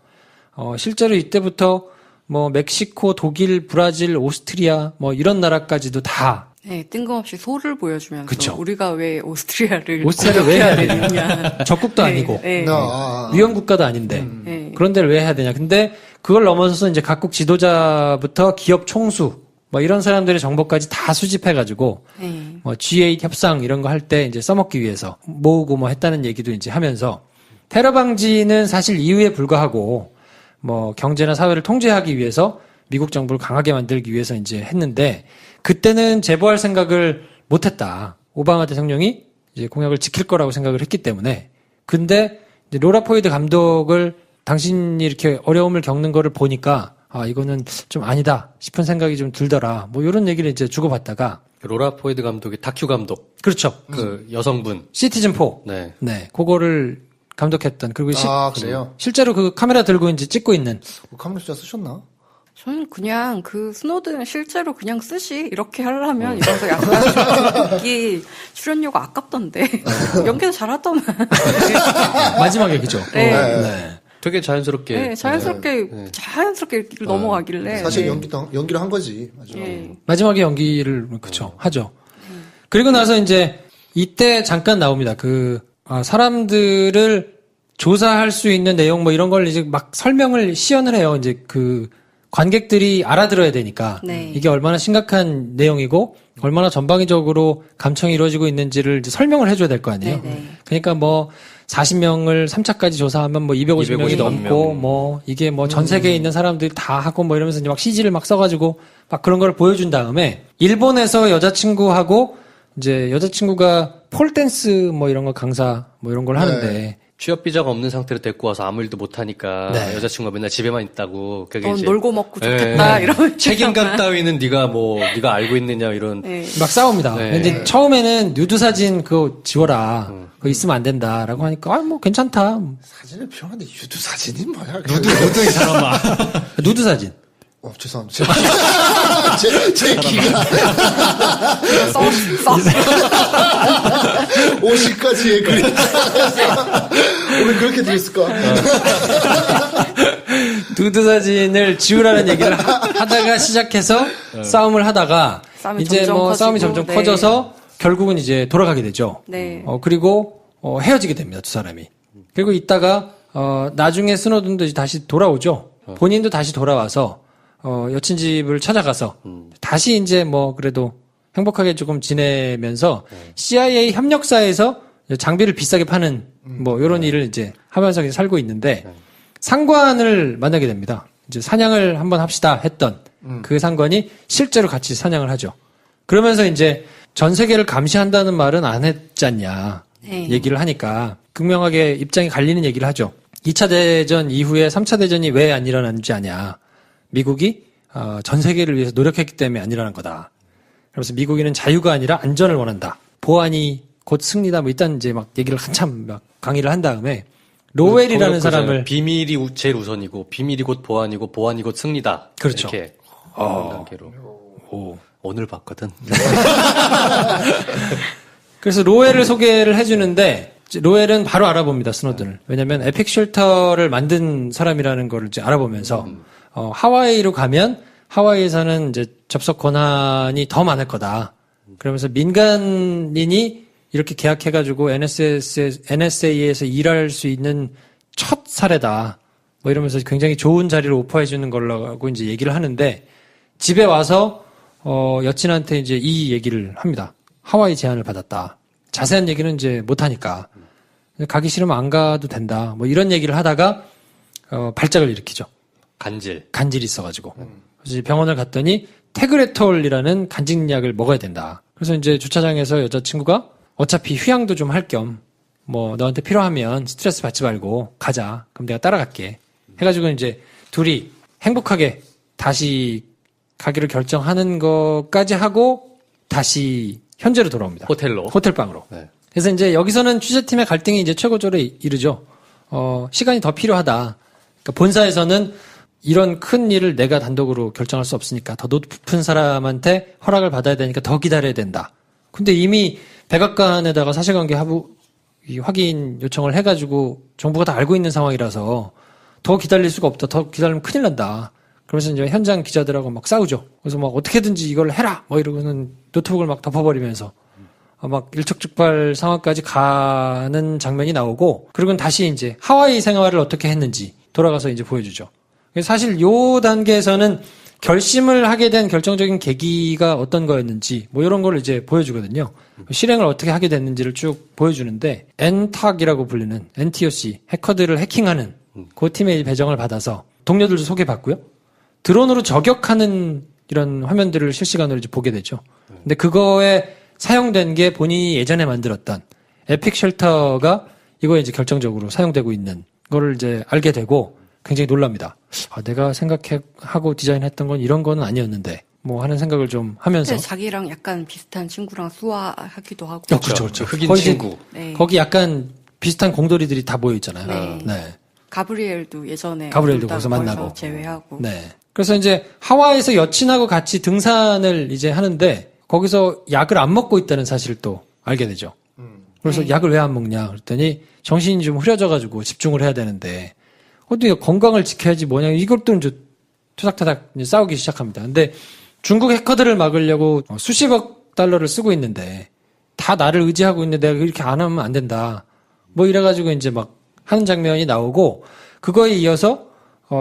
실제로 이때부터 뭐 멕시코, 독일, 브라질, 오스트리아 뭐 이런 나라까지도 다 네, 뜬금없이 소를 보여주면서 그쵸. 우리가 왜 오스트리아를 왜 해야 되느냐. 적국도 네, 아니고 네. 위험 국가도 아닌데 네. 그런 데를 왜 해야 되냐. 근데 그걸 넘어서서 이제 각국 지도자부터 기업 총수 뭐 이런 사람들의 정보까지 다 수집해가지고 네. 뭐 G8 협상 이런 거 할 때 이제 써먹기 위해서 모으고 뭐 했다는 얘기도 이제 하면서 테러 방지는 사실 이유에 불과하고 뭐 경제나 사회를 통제하기 위해서 미국 정부를 강하게 만들기 위해서 이제 했는데 그때는 제보할 생각을 못했다. 오바마 대통령이 이제 공약을 지킬 거라고 생각을 했기 때문에. 근데 이제 로라 포이드 감독을 당신이 이렇게 어려움을 겪는 거를 보니까 아 이거는 좀 아니다 싶은 생각이 좀 들더라. 뭐 이런 얘기를 이제 주고받다가 로라 포이드 감독이 다큐 감독. 그렇죠. 그 여성분. 시티즌4. 네. 네, 그거를 감독했던 그리고 그래요? 실제로 그 카메라 들고 이제 찍고 있는 카메라 진짜 쓰셨나? 저는 그냥 그 스노든 실제로 그냥 쓰시 이렇게 하려면 이러면서 약간 인기 출연료가 아깝던데 연기도 잘하더만. 마지막 얘기죠. 네. 네. 되게 자연스럽게. 네, 자연스럽게 이렇게 넘어가길래. 사실 네. 연기를 한 거지. 맞아. 네. 마지막에 연기를 그쵸 하죠. 그리고 나서 이제 이때 잠깐 나옵니다. 사람들을 조사할 수 있는 내용 뭐 이런 걸 이제 막 설명을 시연을 해요. 이제 그 관객들이 알아들어야 되니까 네. 이게 얼마나 심각한 내용이고 얼마나 전방위적으로 감청이 이루어지고 있는지를 이제 설명을 해줘야 될 거 아니에요. 네네. 그러니까 뭐 40명을 3차까지 조사하면 뭐 250명이 250 넘고 뭐 이게 뭐 전 세계에 있는 사람들이 다 하고 뭐 이러면서 이제 막 CG를 막 써가지고 막 그런 걸 보여준 다음에 일본에서 여자친구하고 이제 여자친구가 폴댄스 뭐 이런 거 강사 뭐 이런 걸 하는데 취업 비자가 없는 상태로 데리고 와서 아무 일도 못 하니까 네. 여자친구가 맨날 집에만 있다고. 그게 넌 이제 놀고 먹고 좋겠다 이러면 책임감 따위는 네가 알고 있느냐 이런. 네. 막 싸웁니다. 네. 근데 처음에는 누드 사진 그거 지워라. 그거 있으면 안 된다라고 하니까 뭐 괜찮다. 사진을 표현하는데 유두 사진이 뭐야? 누드 이 사람아. 누드 사진. 죄송합니다. 제 기가. 써. 50가지의 그림. 왜 그렇게 되었을까? 누드 사진을 지우라는 얘기를 하다가 시작해서 싸움을 하다가 싸움이 이제 점점 뭐 싸움이 커지고, 점점 네. 커져서 결국은 이제 돌아가게 되죠. 네. 그리고 헤어지게 됩니다. 두 사람이. 그리고 이따가 나중에 스노든도 다시 돌아오죠. 본인도 다시 돌아와서 여친 집을 찾아가서 다시 이제 뭐 그래도 행복하게 조금 지내면서 CIA 협력사에서 장비를 비싸게 파는 뭐 이런 일을 이제 하면서 이제 살고 있는데 상관을 만나게 됩니다. 이제 사냥을 한번 합시다 했던 그 상관이 실제로 같이 사냥을 하죠. 그러면서 이제 전 세계를 감시한다는 말은 안 했잖냐. 네. 얘기를 하니까 극명하게 입장이 갈리는 얘기를 하죠. 2차 대전 이후에 3차 대전이 왜 안 일어났는지 아냐. 미국이 전 세계를 위해서 노력했기 때문에 안 일어난 거다. 그래서 미국인은 자유가 아니라 안전을 원한다. 보안이 곧 승리다. 뭐 일단 이제 막 얘기를 한참 막 강의를 한 다음에 로웰이라는 사람을 비밀이 제일 우선이고 비밀이 곧 보안이고 보안이 곧 승리다. 그렇죠. 이렇게 단계로. 오늘 봤거든. 그래서 로웰을 소개를 해주는데 로웰은 바로 알아봅니다. 스노든을. 왜냐하면 에픽 쉘터를 만든 사람이라는 걸 이제 알아보면서 하와이로 가면 하와이에서는 이제 접속 권한이 더 많을 거다. 그러면서 민간인이 이렇게 계약해가지고 NSA에서 일할 수 있는 첫 사례다. 뭐 이러면서 굉장히 좋은 자리를 오퍼해주는 걸로 이제 얘기를 하는데 집에 와서 여친한테 이제 이 얘기를 합니다. 하와이 제안을 받았다. 자세한 얘기는 이제 못하니까 가기 싫으면 안 가도 된다. 뭐 이런 얘기를 하다가 발작을 일으키죠. 간질이 있어가지고. 그래서 병원을 갔더니 테그레톨이라는 간직약을 먹어야 된다. 그래서 이제 주차장에서 여자친구가 어차피 휴양도 좀 할 겸 뭐 너한테 필요하면 스트레스 받지 말고 가자. 그럼 내가 따라갈게. 해가지고 이제 둘이 행복하게 다시 가기로 결정하는 것까지 하고 다시 현재로 돌아옵니다. 호텔방으로. 네. 그래서 이제 여기서는 취재팀의 갈등이 이제 최고조에 이르죠. 시간이 더 필요하다. 그러니까 본사에서는 이런 큰 일을 내가 단독으로 결정할 수 없으니까 더 높은 사람한테 허락을 받아야 되니까 더 기다려야 된다. 근데 이미 백악관에다가 사실관계 확인 요청을 해가지고 정부가 다 알고 있는 상황이라서 더 기다릴 수가 없다. 더 기다리면 큰일 난다. 그러면서 이제 현장 기자들하고 막 싸우죠. 그래서 막 어떻게든지 이걸 해라! 뭐 이러고는 노트북을 막 덮어버리면서 막 일촉즉발 상황까지 가는 장면이 나오고, 그리고 다시 이제 하와이 생활을 어떻게 했는지 돌아가서 이제 보여주죠. 사실 요 단계에서는 결심을 하게 된 결정적인 계기가 어떤 거였는지 뭐 이런 걸 이제 보여주거든요. 실행을 어떻게 하게 됐는지를 쭉 보여주는데 NTOC이라고 불리는 NTOC 해커들을 해킹하는 그 팀의 배정을 받아서 동료들도 소개받고요. 드론으로 저격하는 이런 화면들을 실시간으로 이제 보게 되죠. 근데 그거에 사용된 게 본인이 예전에 만들었던 에픽 쉘터가 이거에 이제 결정적으로 사용되고 있는 거를 이제 알게 되고 굉장히 놀랍니다. 내가 생각하고 디자인했던 건 이런 거는 아니었는데 뭐 하는 생각을 좀 하면서 자기랑 약간 비슷한 친구랑 수화하기도 하고. 그렇죠. 흑인 친구. 네. 거기 약간 비슷한 공돌이들이 다 모여 있잖아요. 네. 가브리엘도 예전에 가브리엘도 거기서 만나고 제외하고. 네. 그래서 이제 하와이에서 여친하고 같이 등산을 이제 하는데 거기서 약을 안 먹고 있다는 사실을 또 알게 되죠. 그래서 약을 왜 안 먹냐 그랬더니 정신이 좀 흐려져가지고 집중을 해야 되는데 어떻게 건강을 지켜야지 뭐냐 이걸 또 이제 투닥투닥 싸우기 시작합니다. 근데 중국 해커들을 막으려고 수십억 달러를 쓰고 있는데 다 나를 의지하고 있는데 내가 이렇게 안 하면 안 된다. 뭐 이래가지고 이제 막 하는 장면이 나오고 그거에 이어서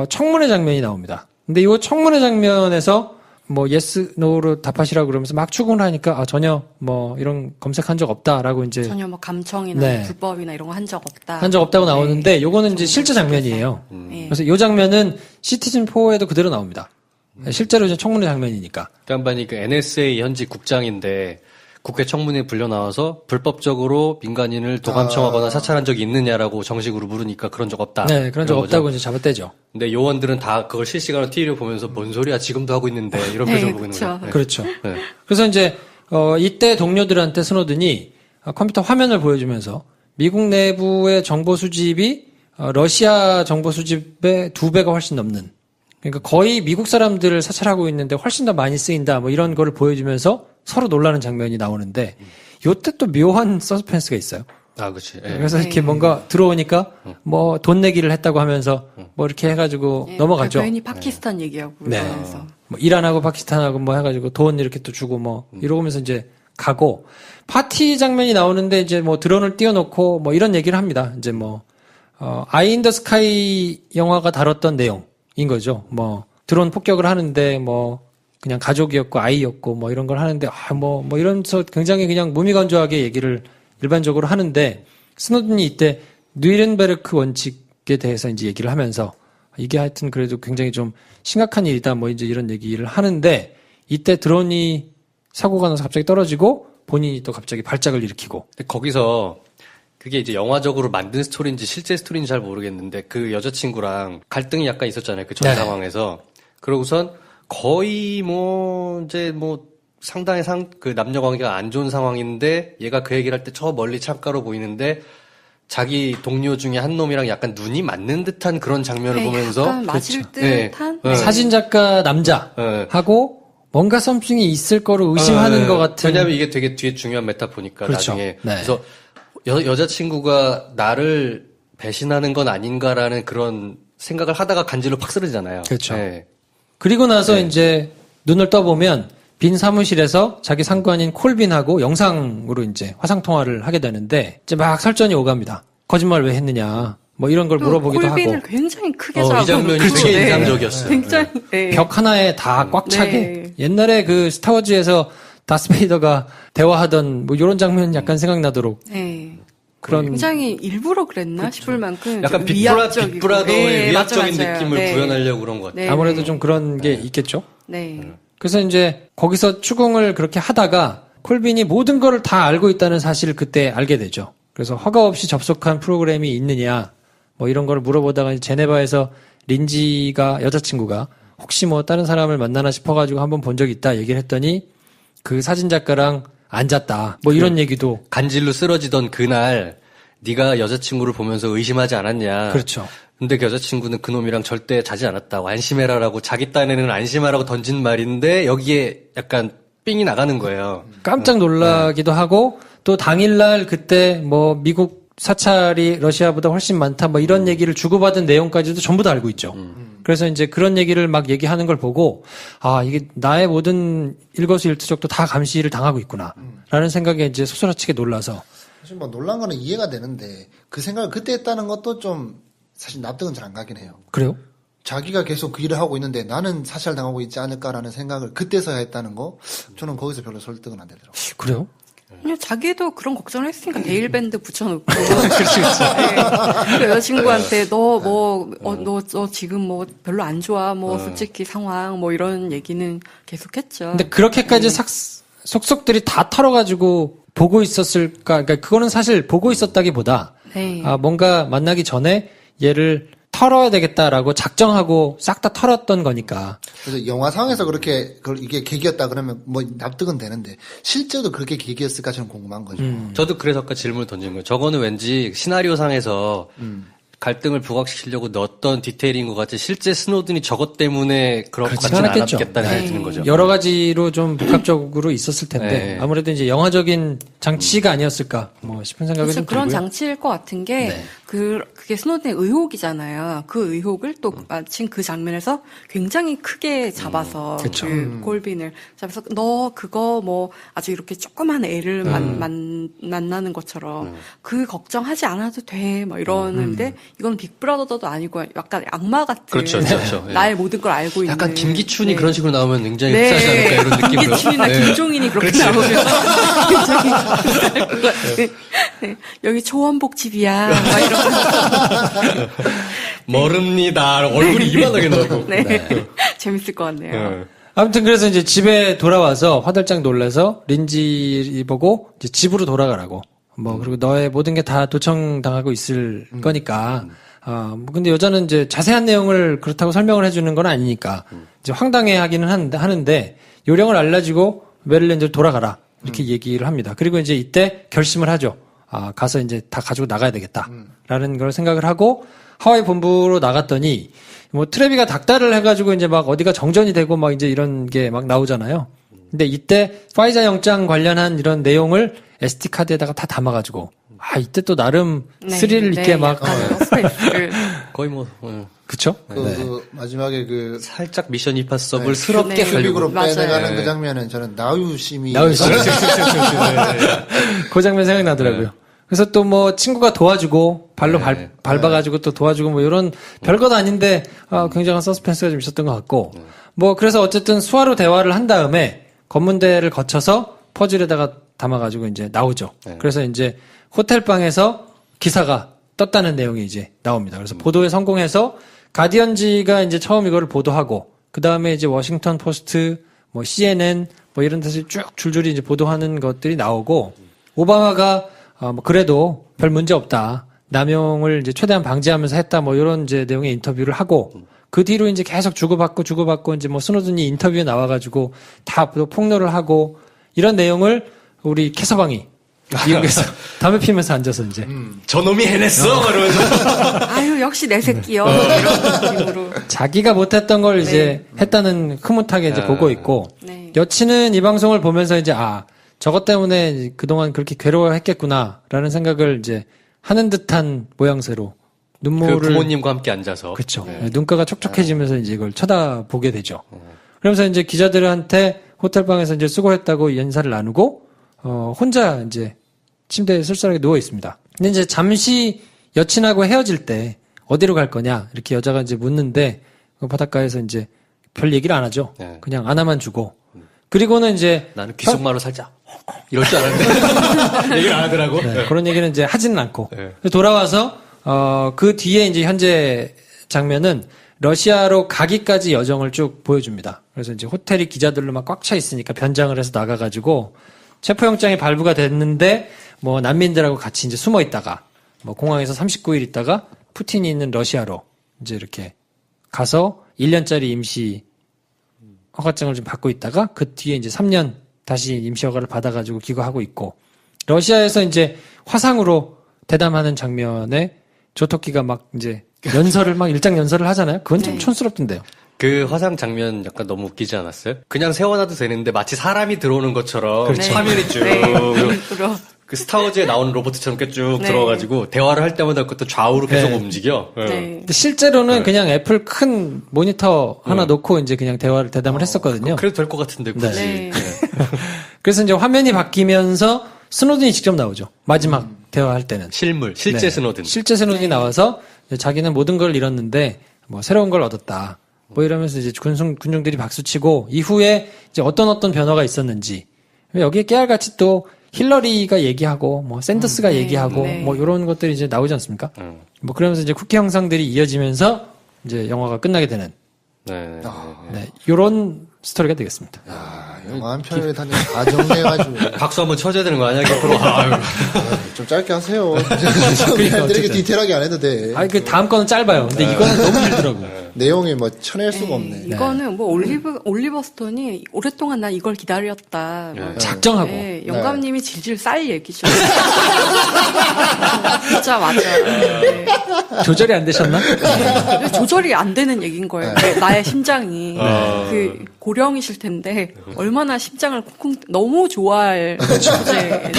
청문회 장면이 나옵니다. 근데 이 청문회 장면에서 뭐 yes, no로 답하시라고 그러면서 막 추궁을 하니까 전혀 뭐 이런 검색한 적 없다라고 이제 전혀 뭐 감청이나 네. 불법이나 이런 거 한 적 없다. 한 적 없다고 나오는데 요거는 이제 실제 장면이에요. 그래서 이 장면은 시티즌4에도 그대로 나옵니다. 실제로 이제 청문회 장면이니까. 양반이 그 NSA 현직 국장인데 국회 청문회에 불려 나와서 불법적으로 민간인을 도감청하거나 사찰한 적이 있느냐라고 정식으로 물으니까 그런 적 없다. 네, 그런 적 없다고 거죠. 이제 잡아떼죠. 근데 요원들은 다 그걸 실시간으로 TV를 보면서 뭔 소리야 지금도 하고 있는데 이런 표정을 보고 있는 거죠. 네. 그렇죠. 네. 그래서 이제 이때 동료들한테 스노든이 컴퓨터 화면을 보여주면서 미국 내부의 정보 수집이 러시아 정보 수집의 2배가 훨씬 넘는, 그러니까 거의 미국 사람들을 사찰하고 있는데 훨씬 더 많이 쓰인다 뭐 이런 거를 보여주면서 서로 놀라는 장면이 나오는데 요때 또 묘한 서스펜스가 있어요. 아, 그렇지. 예. 그래서 이렇게 뭔가 들어오니까 뭐 돈 내기를 했다고 하면서 뭐 이렇게 해가지고 넘어가죠. 괜히 파키스탄 얘기하고 네. 그러면서. 뭐 이란하고 파키스탄하고 뭐 해가지고 돈 이렇게 또 주고 뭐 이러면서 이제 가고 파티 장면이 나오는데 이제 뭐 드론을 띄워놓고 뭐 이런 얘기를 합니다. 이제 뭐 아이 인 더 스카이 영화가 다뤘던 내용인 거죠. 뭐 드론 폭격을 하는데 뭐 그냥 가족이었고 아이였고 뭐 이런 걸 하는데 뭐 이러면서 굉장히 그냥 무미건조하게 얘기를 일반적으로 하는데 스노든이 이때 뉘른베르크 원칙에 대해서 이제 얘기를 하면서 이게 하여튼 그래도 굉장히 좀 심각한 일이다 뭐 이제 이런 얘기를 하는데 이때 드론이 사고가 나서 갑자기 떨어지고 본인이 또 갑자기 발작을 일으키고. 근데 거기서 그게 이제 영화적으로 만든 스토리인지 실제 스토리인지 잘 모르겠는데 그 여자친구랑 갈등이 약간 있었잖아요. 그 전 네. 상황에서. 그러고선 거의 상당히 그 남녀 관계가 안 좋은 상황인데 얘가 그 얘기를 할 때 저 멀리 창가로 보이는데 자기 동료 중에 한 놈이랑 약간 눈이 맞는 듯한 그런 장면을 보면서 약간 맞을 네. 듯한 네. 사진작가 남자하고 뭔가 썸씽이 있을 거로 의심하는 것 같은. 왜냐면 이게 되게 뒤에 중요한 메타포니까 그렇죠. 나중에. 네. 그래서 여자친구가 나를 배신하는 건 아닌가라는 그런 생각을 하다가 간질로 팍 쓰러지잖아요. 그렇죠. 네. 그리고 나서 이제 눈을 떠보면 빈 사무실에서 자기 상관인 콜빈하고 영상으로 이제 화상통화를 하게 되는데 이제 막 설전이 오갑니다. 거짓말 왜 했느냐. 뭐 이런 걸 물어보기도 콜빈을 하고. 굉장히 크게 이 잡고 장면이 그렇죠. 되게 네. 인상적이었어요. 굉장히 네. 벽 하나에 다 꽉 차게. 네. 옛날에 그 스타워즈에서 다스베이더가 대화하던 뭐 이런 장면 약간 생각나도록 네. 그런. 굉장히 일부러 그랬나 싶을 만큼 약간 좀 위압적이고. 빅브라더의 네, 위압적인 맞아요. 느낌을 네. 구현하려고 그런 것 같아요. 네. 아무래도 좀 그런 게 있겠죠. 네. 그래서 이제 거기서 추궁을 그렇게 하다가 콜빈이 모든 걸 다 알고 있다는 사실을 그때 알게 되죠. 그래서 허가 없이 접속한 프로그램이 있느냐 뭐 이런 걸 물어보다가 제네바에서 린지가 여자친구가 혹시 뭐 다른 사람을 만나나 싶어가지고 한번 본 적이 있다 얘기를 했더니 그 사진작가랑 앉았다 뭐 이런 얘기도. 간질로 쓰러지던 그날 네가 여자친구를 보면서 의심하지 않았냐. 그렇죠. 근데 그 여자친구는 그놈이랑 절대 자지 않았다고 안심해라라고 자기 딴에는 안심하라고 던진 말인데 여기에 약간 삥이 나가는 거예요. 깜짝 놀라기도 하고 또 당일날 그때 뭐 미국 사찰이 러시아보다 훨씬 많다 뭐 이런 얘기를 주고받은 내용까지도 전부 다 알고 있죠. 그래서 이제 그런 얘기를 막 얘기하는 걸 보고 아 이게 나의 모든 일거수일투족도 다 감시를 당하고 있구나라는 생각에 이제 소스라치게 놀라서. 사실 뭐 놀란 거는 이해가 되는데 그 생각을 그때 했다는 것도 좀 사실 납득은 잘 안 가긴 해요. 그래요? 자기가 계속 그 일을 하고 있는데 나는 사찰당하고 있지 않을까라는 생각을 그때서야 했다는 거 저는 거기서 별로 설득은 안 되더라고요. 그래요? 그냥 자기도 그런 걱정을 했으니까 네일밴드 붙여놓고. 네. 그 여자친구한테 너 지금 뭐 별로 안 좋아. 뭐 솔직히 상황 뭐 이런 얘기는 계속했죠. 근데 그렇게까지 속속들이 다 털어가지고 보고 있었을까? 그러니까 그거는 사실 보고 있었다기보다 네. 아, 뭔가 만나기 전에 얘를 털어야 되겠다라고 작정하고 싹 다 털었던 거니까. 그래서 영화 상에서 그렇게 이게 계기였다 그러면 뭐 납득은 되는데 실제로도 그렇게 계기였을까 저는 궁금한 거죠. 저도 그래서 아까 질문을 던진 거예요. 저거는 왠지 시나리오상에서 갈등을 부각시키려고 넣었던 디테일인 것 같지 실제 스노든이 저것 때문에 그런 것 그렇진 같지는 않았겠죠. 않았겠다는 생각이 네. 드는 거죠. 여러 가지로 좀 복합적으로 있었을 텐데 네. 아무래도 이제 영화적인 장치가 아니었을까 뭐 싶은 생각이 그래서 좀 그런 들고요. 장치일 것 같은 게 네. 그게 스노든의 의혹이잖아요. 그 의혹을 또 마침 그 장면에서 굉장히 크게 잡아서 그쵸. 그 콜빈을 잡아서 너 그거 뭐 아주 이렇게 조그만 애를 만나는 것처럼 그 걱정하지 않아도 돼 뭐 이러는데 이건 빅브라더도 아니고 약간 악마 같은 그렇죠, 그렇죠. 나의 모든 걸 알고 있는 약간 김기춘이 네. 그런 식으로 나오면 굉장히 흡사하지 않을까 이런 느낌으로. 김기춘이나 네. 김종인이 그렇게 나오면 굉장히 흡사할 것 같아. 네. 여기 조원복 집이야. 막 이러면서. 멀읍니다. 얼굴이 이만하게 나오고. 네. 재밌을 것 같네요. 네. 아무튼 그래서 이제 집에 돌아와서 화들짝 놀라서 린지 보고 이제 집으로 돌아가라고. 뭐 그리고 너의 모든 게 다 도청당하고 있을 거니까. 뭐 근데 여자는 이제 자세한 내용을 그렇다고 설명을 해주는 건 아니니까 이제 황당해하기는 하는데 요령을 알려주고 메릴랜드로 돌아가라 이렇게 얘기를 합니다. 그리고 이제 이때 결심을 하죠. 아 가서 이제 다 가지고 나가야 되겠다라는 걸 생각을 하고 하와이 본부로 나갔더니 뭐 트레비가 닥달을 해가지고 이제 막 어디가 정전이 되고 막 이제 이런 게 막 나오잖아요. 근데 이때 파이자 영장 관련한 이런 내용을 SD 카드에다가 다 담아가지고 아 이때 또 나름 스릴 있게 막 서스펜스를. 거의 뭐 그쵸? 그 마지막에 그 살짝 미션 임파서블 스럽게 네. 하려고. 큐빅으로 맞아요. 빼내가는 네. 그 장면은 저는 나우심이 그 장면 생각나더라고요. 그래서 또 뭐 친구가 도와주고 발로 밟아가지고 또 도와주고 뭐 이런 별것 아닌데 굉장한 서스펜스가 좀 있었던 것 같고 뭐 그래서 어쨌든 수화로 대화를 한 다음에 검문대를 거쳐서 퍼즐에다가 담아가지고 이제 나오죠. 그래서 이제 호텔방에서 기사가 떴다는 내용이 이제 나옵니다. 그래서 보도에 성공해서 가디언지가 이제 처음 이거를 보도하고 그 다음에 이제 워싱턴 포스트, 뭐 CNN 뭐 이런 데서 쭉 줄줄이 이제 보도하는 것들이 나오고 오바마가 뭐 그래도 별 문제 없다. 남용을 이제 최대한 방지하면서 했다. 뭐 이런 이제 내용의 인터뷰를 하고 그 뒤로 이제 계속 주고받고 이제 뭐 스노든이 인터뷰에 나와가지고 다 폭로를 하고 이런 내용을 우리 캐서방이 미국에서 담배 피면서 앉아서 이제 저놈이 해냈어! 이러면서. 아유, 역시 내 새끼요. 이런 느낌으로. 자기가 못했던 걸 이제 했다는 흐뭇하게 이제 보고 있고 네. 여친은 이 방송을 보면서 이제 저것 때문에 그동안 그렇게 괴로워했겠구나라는 생각을 이제 하는 듯한 모양새로 눈물을 그 부모님과 함께 앉아서. 그렇죠. 눈가가 촉촉해지면서 이제 이걸 쳐다보게 되죠. 그러면서 이제 기자들한테 호텔방에서 이제 수고했다고 인사를 나누고 혼자 이제 침대에 쓸쓸하게 누워 있습니다. 근데 이제 잠시 여친하고 헤어질 때 어디로 갈 거냐 이렇게 여자가 이제 묻는데 바닷가에서 이제 별 얘기를 안 하죠. 네. 그냥 안아만 주고 그리고는 이제 나는 귓속말로 살자. 이럴 줄 알았는데. 얘기를 안 하더라고. 네, 그런 얘기는 이제 하지는 않고 네. 돌아와서 그 뒤에 이제 현재 장면은 러시아로 가기까지 여정을 쭉 보여줍니다. 그래서 이제 호텔이 기자들로 막 꽉 차 있으니까 변장을 해서 나가가지고 체포영장이 발부가 됐는데 뭐 난민들하고 같이 이제 숨어 있다가 뭐 공항에서 39일 있다가 푸틴이 있는 러시아로 이제 이렇게 가서 1년짜리 임시 허가증을 좀 받고 있다가 그 뒤에 이제 3년 다시 임시 허가를 받아가지고 귀국하고 있고 러시아에서 이제 화상으로 대담하는 장면에 조토끼가 막 이제 연설을 막 일장 연설을 하잖아요. 그건 좀 촌스럽던데요. 그 화상 장면 약간 너무 웃기지 않았어요? 그냥 세워놔도 되는데 마치 사람이 들어오는 것처럼 그렇죠. 화면이 쭉 그 스타워즈에 나오는 로봇처럼 이렇게 쭉 네. 들어가가지고 대화를 할 때마다 그것도 좌우로 계속 네. 움직여. 네. 근데 실제로는 그냥 애플 큰 모니터 하나 놓고 이제 그냥 대담을 했었거든요. 그래도 될 것 같은데 굳이. 네. 그래서 이제 화면이 바뀌면서 스노든이 직접 나오죠. 마지막 대화할 때는. 실제 네. 스노든. 실제 스노든이 나와서 자기는 모든 걸 잃었는데 뭐 새로운 걸 얻었다. 뭐 이러면서 이제 군중들이 박수치고 이후에 이제 어떤 변화가 있었는지 여기에 깨알같이 또 힐러리가 얘기하고 뭐 샌더스가 네, 얘기하고 네. 뭐 이런 것들이 이제 나오지 않습니까? 뭐 그러면서 이제 쿠키 형상들이 이어지면서 이제 영화가 끝나게 되는 네. 네, 이런 스토리가 되겠습니다. 영화 한 편을 다 정리해가지고 박수 한번 쳐줘야 되는 거 아니야? 앞으로. 아유. 좀 짧게 하세요. 그러니까 되게 어쨌든. 디테일하게 안 해도 돼. 아니 그 다음 거는 짧아요. 근데 이거는 너무 길더라고. 내용이 뭐 쳐낼 수가 없네. 이거는 뭐 올리버 스톤이 오랫동안 난 이걸 기다렸다. 뭐 작정하고. 네, 영감님이 질질 쌀 얘기죠. 진짜 맞아. 네. 조절이 안 되셨나? 네. 조절이 안 되는 얘기인 거예요. 나의 심장이 그 고령이실 텐데 얼마나 심장을 쿵쿵 너무 좋아할 주제.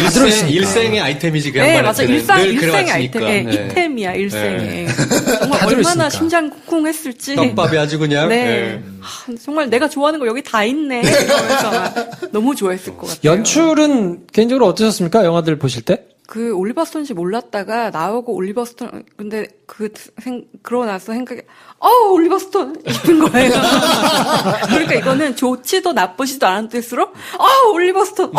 일생의 아이템이지 그 네, 양반한테는. 맞아. 늘 일생의 그래왔으니까. 아이템, 네. 이템이야, 일생에. 정말 다 얼마나 들어있으니까. 심장 쿵쿵 했을지. 떡밥이 아주 그냥. 네. 하, 정말 내가 좋아하는 거 여기 다 있네. 이러면서 막 너무 좋아했을 것 같아요. 연출은 개인적으로 어떠셨습니까? 영화들 보실 때? 그 올리버 스톤인지 몰랐다가 나오고 올리버 스톤 근데 그러고 나서 생각이 올리버 스톤 싶은 거예요. 그러니까 이거는 좋지도 나쁘지도 않은 뜻으로 올리버 스톤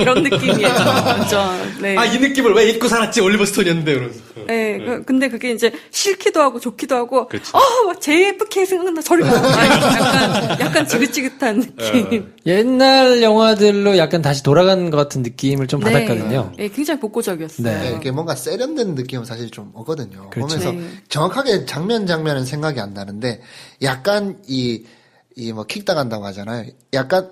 이런 느낌이에요. 완전. 네. 이 느낌을 왜 잊고 살았지? 올리버 스톤이었는데. 그러면서. 네, 근데 그게 이제 싫기도 하고 좋기도 하고, 그치. 막 JFK 생각나, 저리가. 약간 지긋지긋한 느낌. 옛날 영화들로 약간 다시 돌아가는 것 같은 느낌을 좀 받았거든요. 네, 굉장히 복고적이었어요. 네. 이렇게 뭔가 세련된 느낌은 사실 좀 오거든요. 그렇죠. 보면서 네. 정확하게 장면은 생각이 안 나는데 약간 이 뭐 킥 당한다고 하잖아요. 약간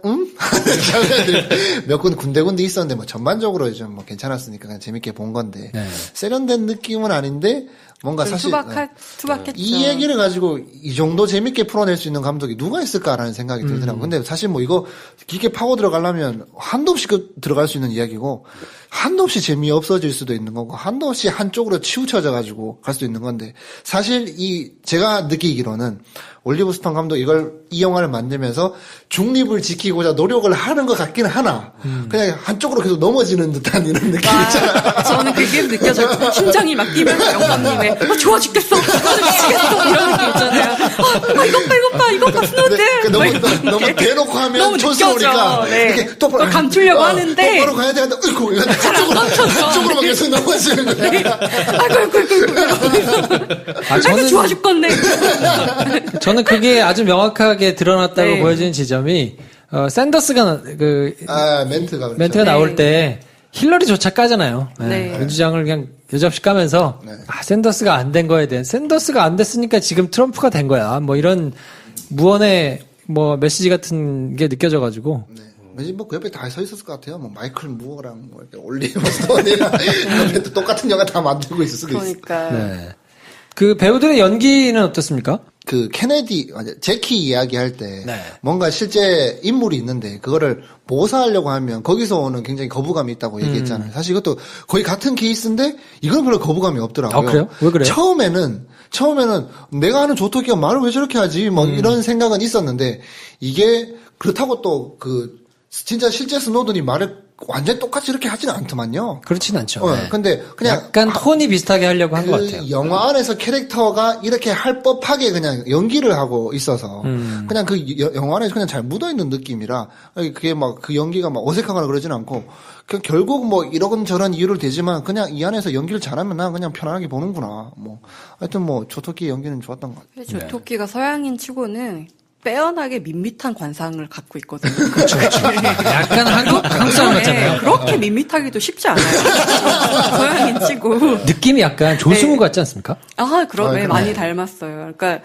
장면들 몇 군데 있었는데 뭐 전반적으로 좀 뭐 괜찮았으니까 그냥 재밌게 본 건데 네. 세련된 느낌은 아닌데 뭔가 좀 사실 투박했죠. 이 얘기를 가지고 이 정도 재밌게 풀어낼 수 있는 감독이 누가 있을까라는 생각이 들더라고요. 근데 사실 뭐 이거 깊게 파고 들어가려면 한도 없이 들어갈 수 있는 이야기고 한도 없이 재미없어질 수도 있는 거고 한도 없이 한쪽으로 치우쳐져 가지고 갈 수도 있는 건데 사실 제가 느끼기로는 올리버 스톤 감독 이 영화를 만들면서 중립을 지키고자 노력을 하는 것 같긴 하나 그냥 한쪽으로 계속 넘어지는 듯한 이런 느낌 있잖아요. 저는 그게 느껴져요. 심장이 막 뛰면서 영감님의 좋아 죽겠어, 미치겠어 이런 느낌 있잖아요. 이것 봐, 스노든. 너무 대놓고 하면 너무 촌스러우니까 느껴져. 네. 이렇게 똑바로 그걸 감추려고 하는데 똑바로 가야 되는데 한쪽으로만 계속 넘어지는 거예요. 아이고 좋아 죽겠네. 저는 그게 아주 명확하게 드러났다고 네. 보여지는 지점이 샌더스가 멘트가 그렇죠. 멘트가 네. 나올 때 힐러리조차 까잖아요. 네. 민주당을 그냥 여지없이 까면서 샌더스가 안 된 거에 대한 샌더스가 안 됐으니까 지금 트럼프가 된 거야. 뭐 이런 무언의 뭐 메시지 같은 게 느껴져가지고. 네. 왠지 뭐 그 옆에 다 서 있었을 것 같아요. 뭐 마이클 무어랑 뭐 이렇게 올리버 스톤이랑 옆에 또 똑같은 영화 다 만들고 있을 수도 있어. 그러니까. 네. 그 배우들의 연기는 어떻습니까? 그 케네디 제키 이야기할 때 네. 뭔가 실제 인물이 있는데 그거를 모사하려고 하면 거기서 오는 굉장히 거부감이 있다고 얘기했잖아요. 사실 이것도 거의 같은 케이스인데 이건 별로 거부감이 없더라고요. 아, 그래요? 왜 그래요? 처음에는 내가 아는 조토끼가 말을 왜 저렇게 하지? 뭐 이런 생각은 있었는데 이게 그렇다고 또 진짜 실제 스노든이 말을 완전 똑같이 이렇게 하지는 않더만요. 그렇진 않죠. 네. 근데 그냥 약간 톤이 비슷하게 하려고 한 것 같아요. 영화 안에서 캐릭터가 이렇게 할 법하게 그냥 연기를 하고 있어서 그냥 영화 안에서 그냥 잘 묻어 있는 느낌이라 그게 막 그 연기가 막 어색하거나 그러진 않고 그냥 결국 뭐 이런저런 이유를 대지만 그냥 이 안에서 연기를 잘하면 난 그냥 편안하게 보는구나. 뭐 하여튼 뭐 조토끼 연기는 좋았던 것 같아요. 조토끼가 서양인 치고는 빼어나게 밋밋한 관상을 갖고 있거든요. 그렇죠. 약간 한국 사람 같잖아요. 네, 그렇게 밋밋하기도 쉽지 않아요. 서양인 치고. 느낌이 약간 조승우 네. 같지 않습니까? 그러네. 많이 닮았어요. 그러니까,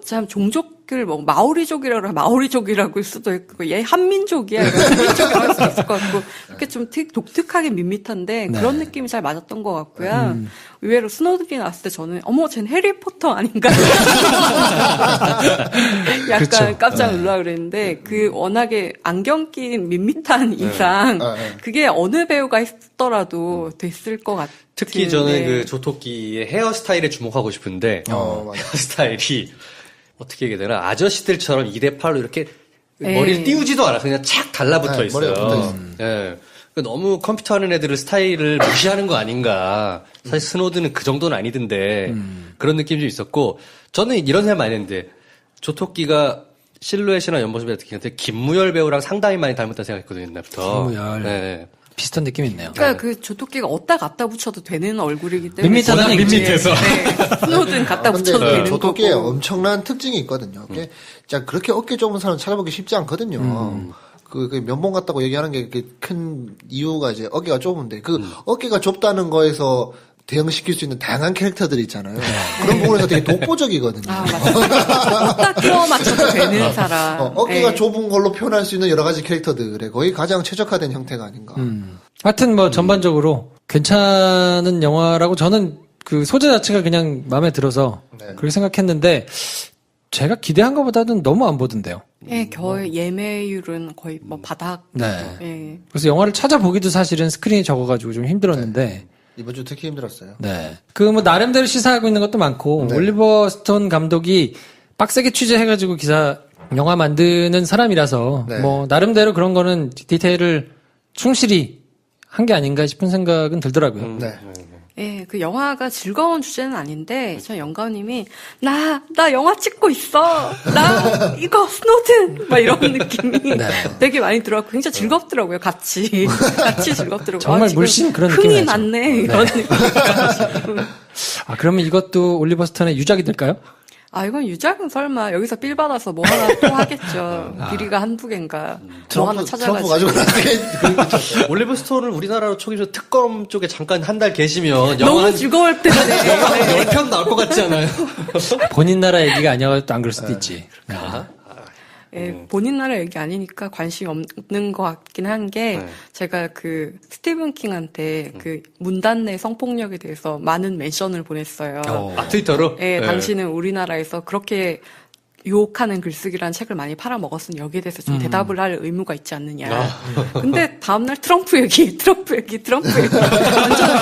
참, 종족을 마오리족이라고 마오리족이라고 할 수도 있고, 얘 한민족이야. 한민족이라고 할 수도 있을 것 같고, 이렇게 좀 독특하게 밋밋한데, 네. 그런 느낌이 잘 맞았던 것 같고요. 의외로 스노든이 나왔을 때 저는, 쟤는 해리포터 아닌가? 약간 그렇죠. 깜짝 놀라 그랬는데, 워낙에 안경 낀 밋밋한 이상, 그게 어느 배우가 했더라도 됐을 것 같아요. 특히 저는 그 조토끼의 헤어스타일에 주목하고 싶은데 맞아. 헤어스타일이 어떻게 얘기해야 되나 아저씨들처럼 2대8로 이렇게 네. 머리를 띄우지도 않아 그냥 착 달라붙어 네, 있어요. 머리가 붙어 있어요. 예. 그러니까 너무 컴퓨터 하는 애들을 스타일을 무시하는 거 아닌가. 사실 스노드는 그 정도는 아니던데 그런 느낌이 좀 있었고 저는 이런 생각 많이 했는데 조토끼가 실루엣이나 옆모습이 특히 김무열 배우랑 상당히 많이 닮았다는 생각했거든요 옛날부터. 김무열. 네. 비슷한 느낌이 있네요. 그러니까 그 조토끼가 어디다 갖다 붙여도 되는 얼굴이기 때문에 밋밋하다는 워낙 얘기지. 밋밋해서 스노든 갖다 근데 붙여도 되는 조토끼에 거고. 엄청난 특징이 있거든요. 진짜 그렇게 어깨 좁은 사람 찾아보기 쉽지 않거든요. 그 면봉 같다고 얘기하는 게 큰 이유가 이제 어깨가 좁은데 어깨가 좁다는 거에서 대응시킬 수 있는 다양한 캐릭터들이 있잖아요. 그런 부분에서 되게 독보적이거든요. 맞아요. 어디다 끼워 맞춰도 되는 사람. 어깨가 네. 좁은 걸로 표현할 수 있는 여러 가지 캐릭터들에 거의 가장 최적화된 형태가 아닌가. 하여튼 뭐 전반적으로 괜찮은 영화라고 저는 그 소재 자체가 그냥 마음에 들어서 그렇게 생각했는데 제가 기대한 것보다는 너무 안 보던데요. 예, 예매율은 거의 뭐 바닥. 네. 예. 그래서 영화를 찾아보기도 사실은 스크린이 적어가지고 좀 힘들었는데. 이번 주 특히 힘들었어요. 네. 그 뭐 나름대로 시사하고 있는 것도 많고 올리버 스톤 감독이 빡세게 취재해가지고 영화 만드는 사람이라서 뭐 나름대로 그런 거는 디테일을 충실히 한 게 아닌가 싶은 생각은 들더라고요. 예, 그 영화가 즐거운 주제는 아닌데, 저 영감님이, 나 영화 찍고 있어! 나, 이거, 스노든! 막 이런 느낌이 되게 많이 들어가고, 굉장히 즐겁더라고요, 같이 즐겁더라고요. 정말 지금 물씬 그런 느낌이 흥이 나죠. 났네, 이런 느낌. 아, 그러면 이것도 올리버 스톤의 유작이 될까요? 이건 유작은 설마 여기서 삘 받아서 뭐 하나 또 하겠죠. 길이가 한두 개인가. 뭐 하나 트럼프 찾아가지고. 가지고 나중에 올리버 스톤을 우리나라로 초기에서 특검 쪽에 잠깐 한 달 계시면 영화 너무 즐거울 때는. 10편 나올 것 같지 않아요? 본인 나라 얘기가 아니어서 안 그럴 수도 있지. 예, 본인 나라 얘기 아니니까 관심이 없는 것 같긴 한 게, 제가 그, 스티븐 킹한테 그 문단내 성폭력에 대해서 많은 멘션을 보냈어요. 트위터로? 예, 당신은 우리나라에서 그렇게 유혹하는 글쓰기라는 책을 많이 팔아먹었으니 여기에 대해서 좀 대답을 할 의무가 있지 않느냐. 근데 다음날 트럼프 얘기.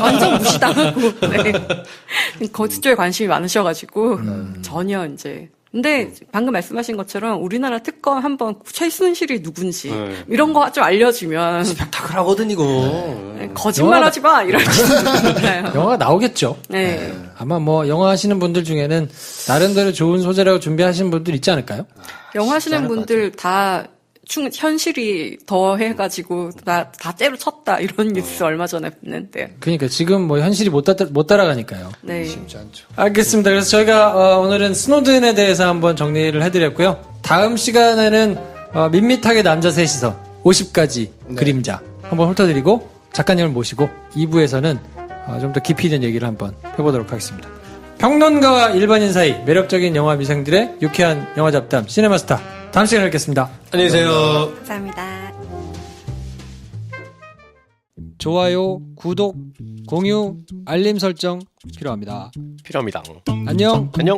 완전 무시당하고, 네. 그쪽에 관심이 많으셔가지고, 전혀 이제, 근데 방금 말씀하신 것처럼 우리나라 특검 한번 최순실이 누군지 이런 거 좀 알려주면 스펙타클하거든 이거. 거짓말하지 마 이럴지 몰라요. 영화가 나오겠죠. 네. 아마 뭐 영화 하시는 분들 중에는 나름대로 좋은 소재라고 준비하시는 분들 있지 않을까요? 영화 하시는 분들 다 현실이 더 해가지고 다 때려쳤다 이런 뉴스 얼마 전에 봤는데. 그러니까 지금 뭐 현실이 못 따라가니까요. 네. 쉽지 않죠. 알겠습니다. 그래서 저희가 오늘은 스노든에 대해서 한번 정리를 해드렸고요. 다음 시간에는 밋밋하게 남자 셋이서 50가지 그림자 한번 훑어드리고 작가님을 모시고 2부에서는 좀 더 깊이 있는 얘기를 한번 해보도록 하겠습니다. 평론가와 일반인 사이 매력적인 영화 미생들의 유쾌한 영화 잡담 시네마스타. 다음 시간에 뵙겠습니다. 안녕히 계세요. 감사합니다. 좋아요, 구독, 공유, 알림 설정 필요합니다. 필요합니다. 안녕. 안녕.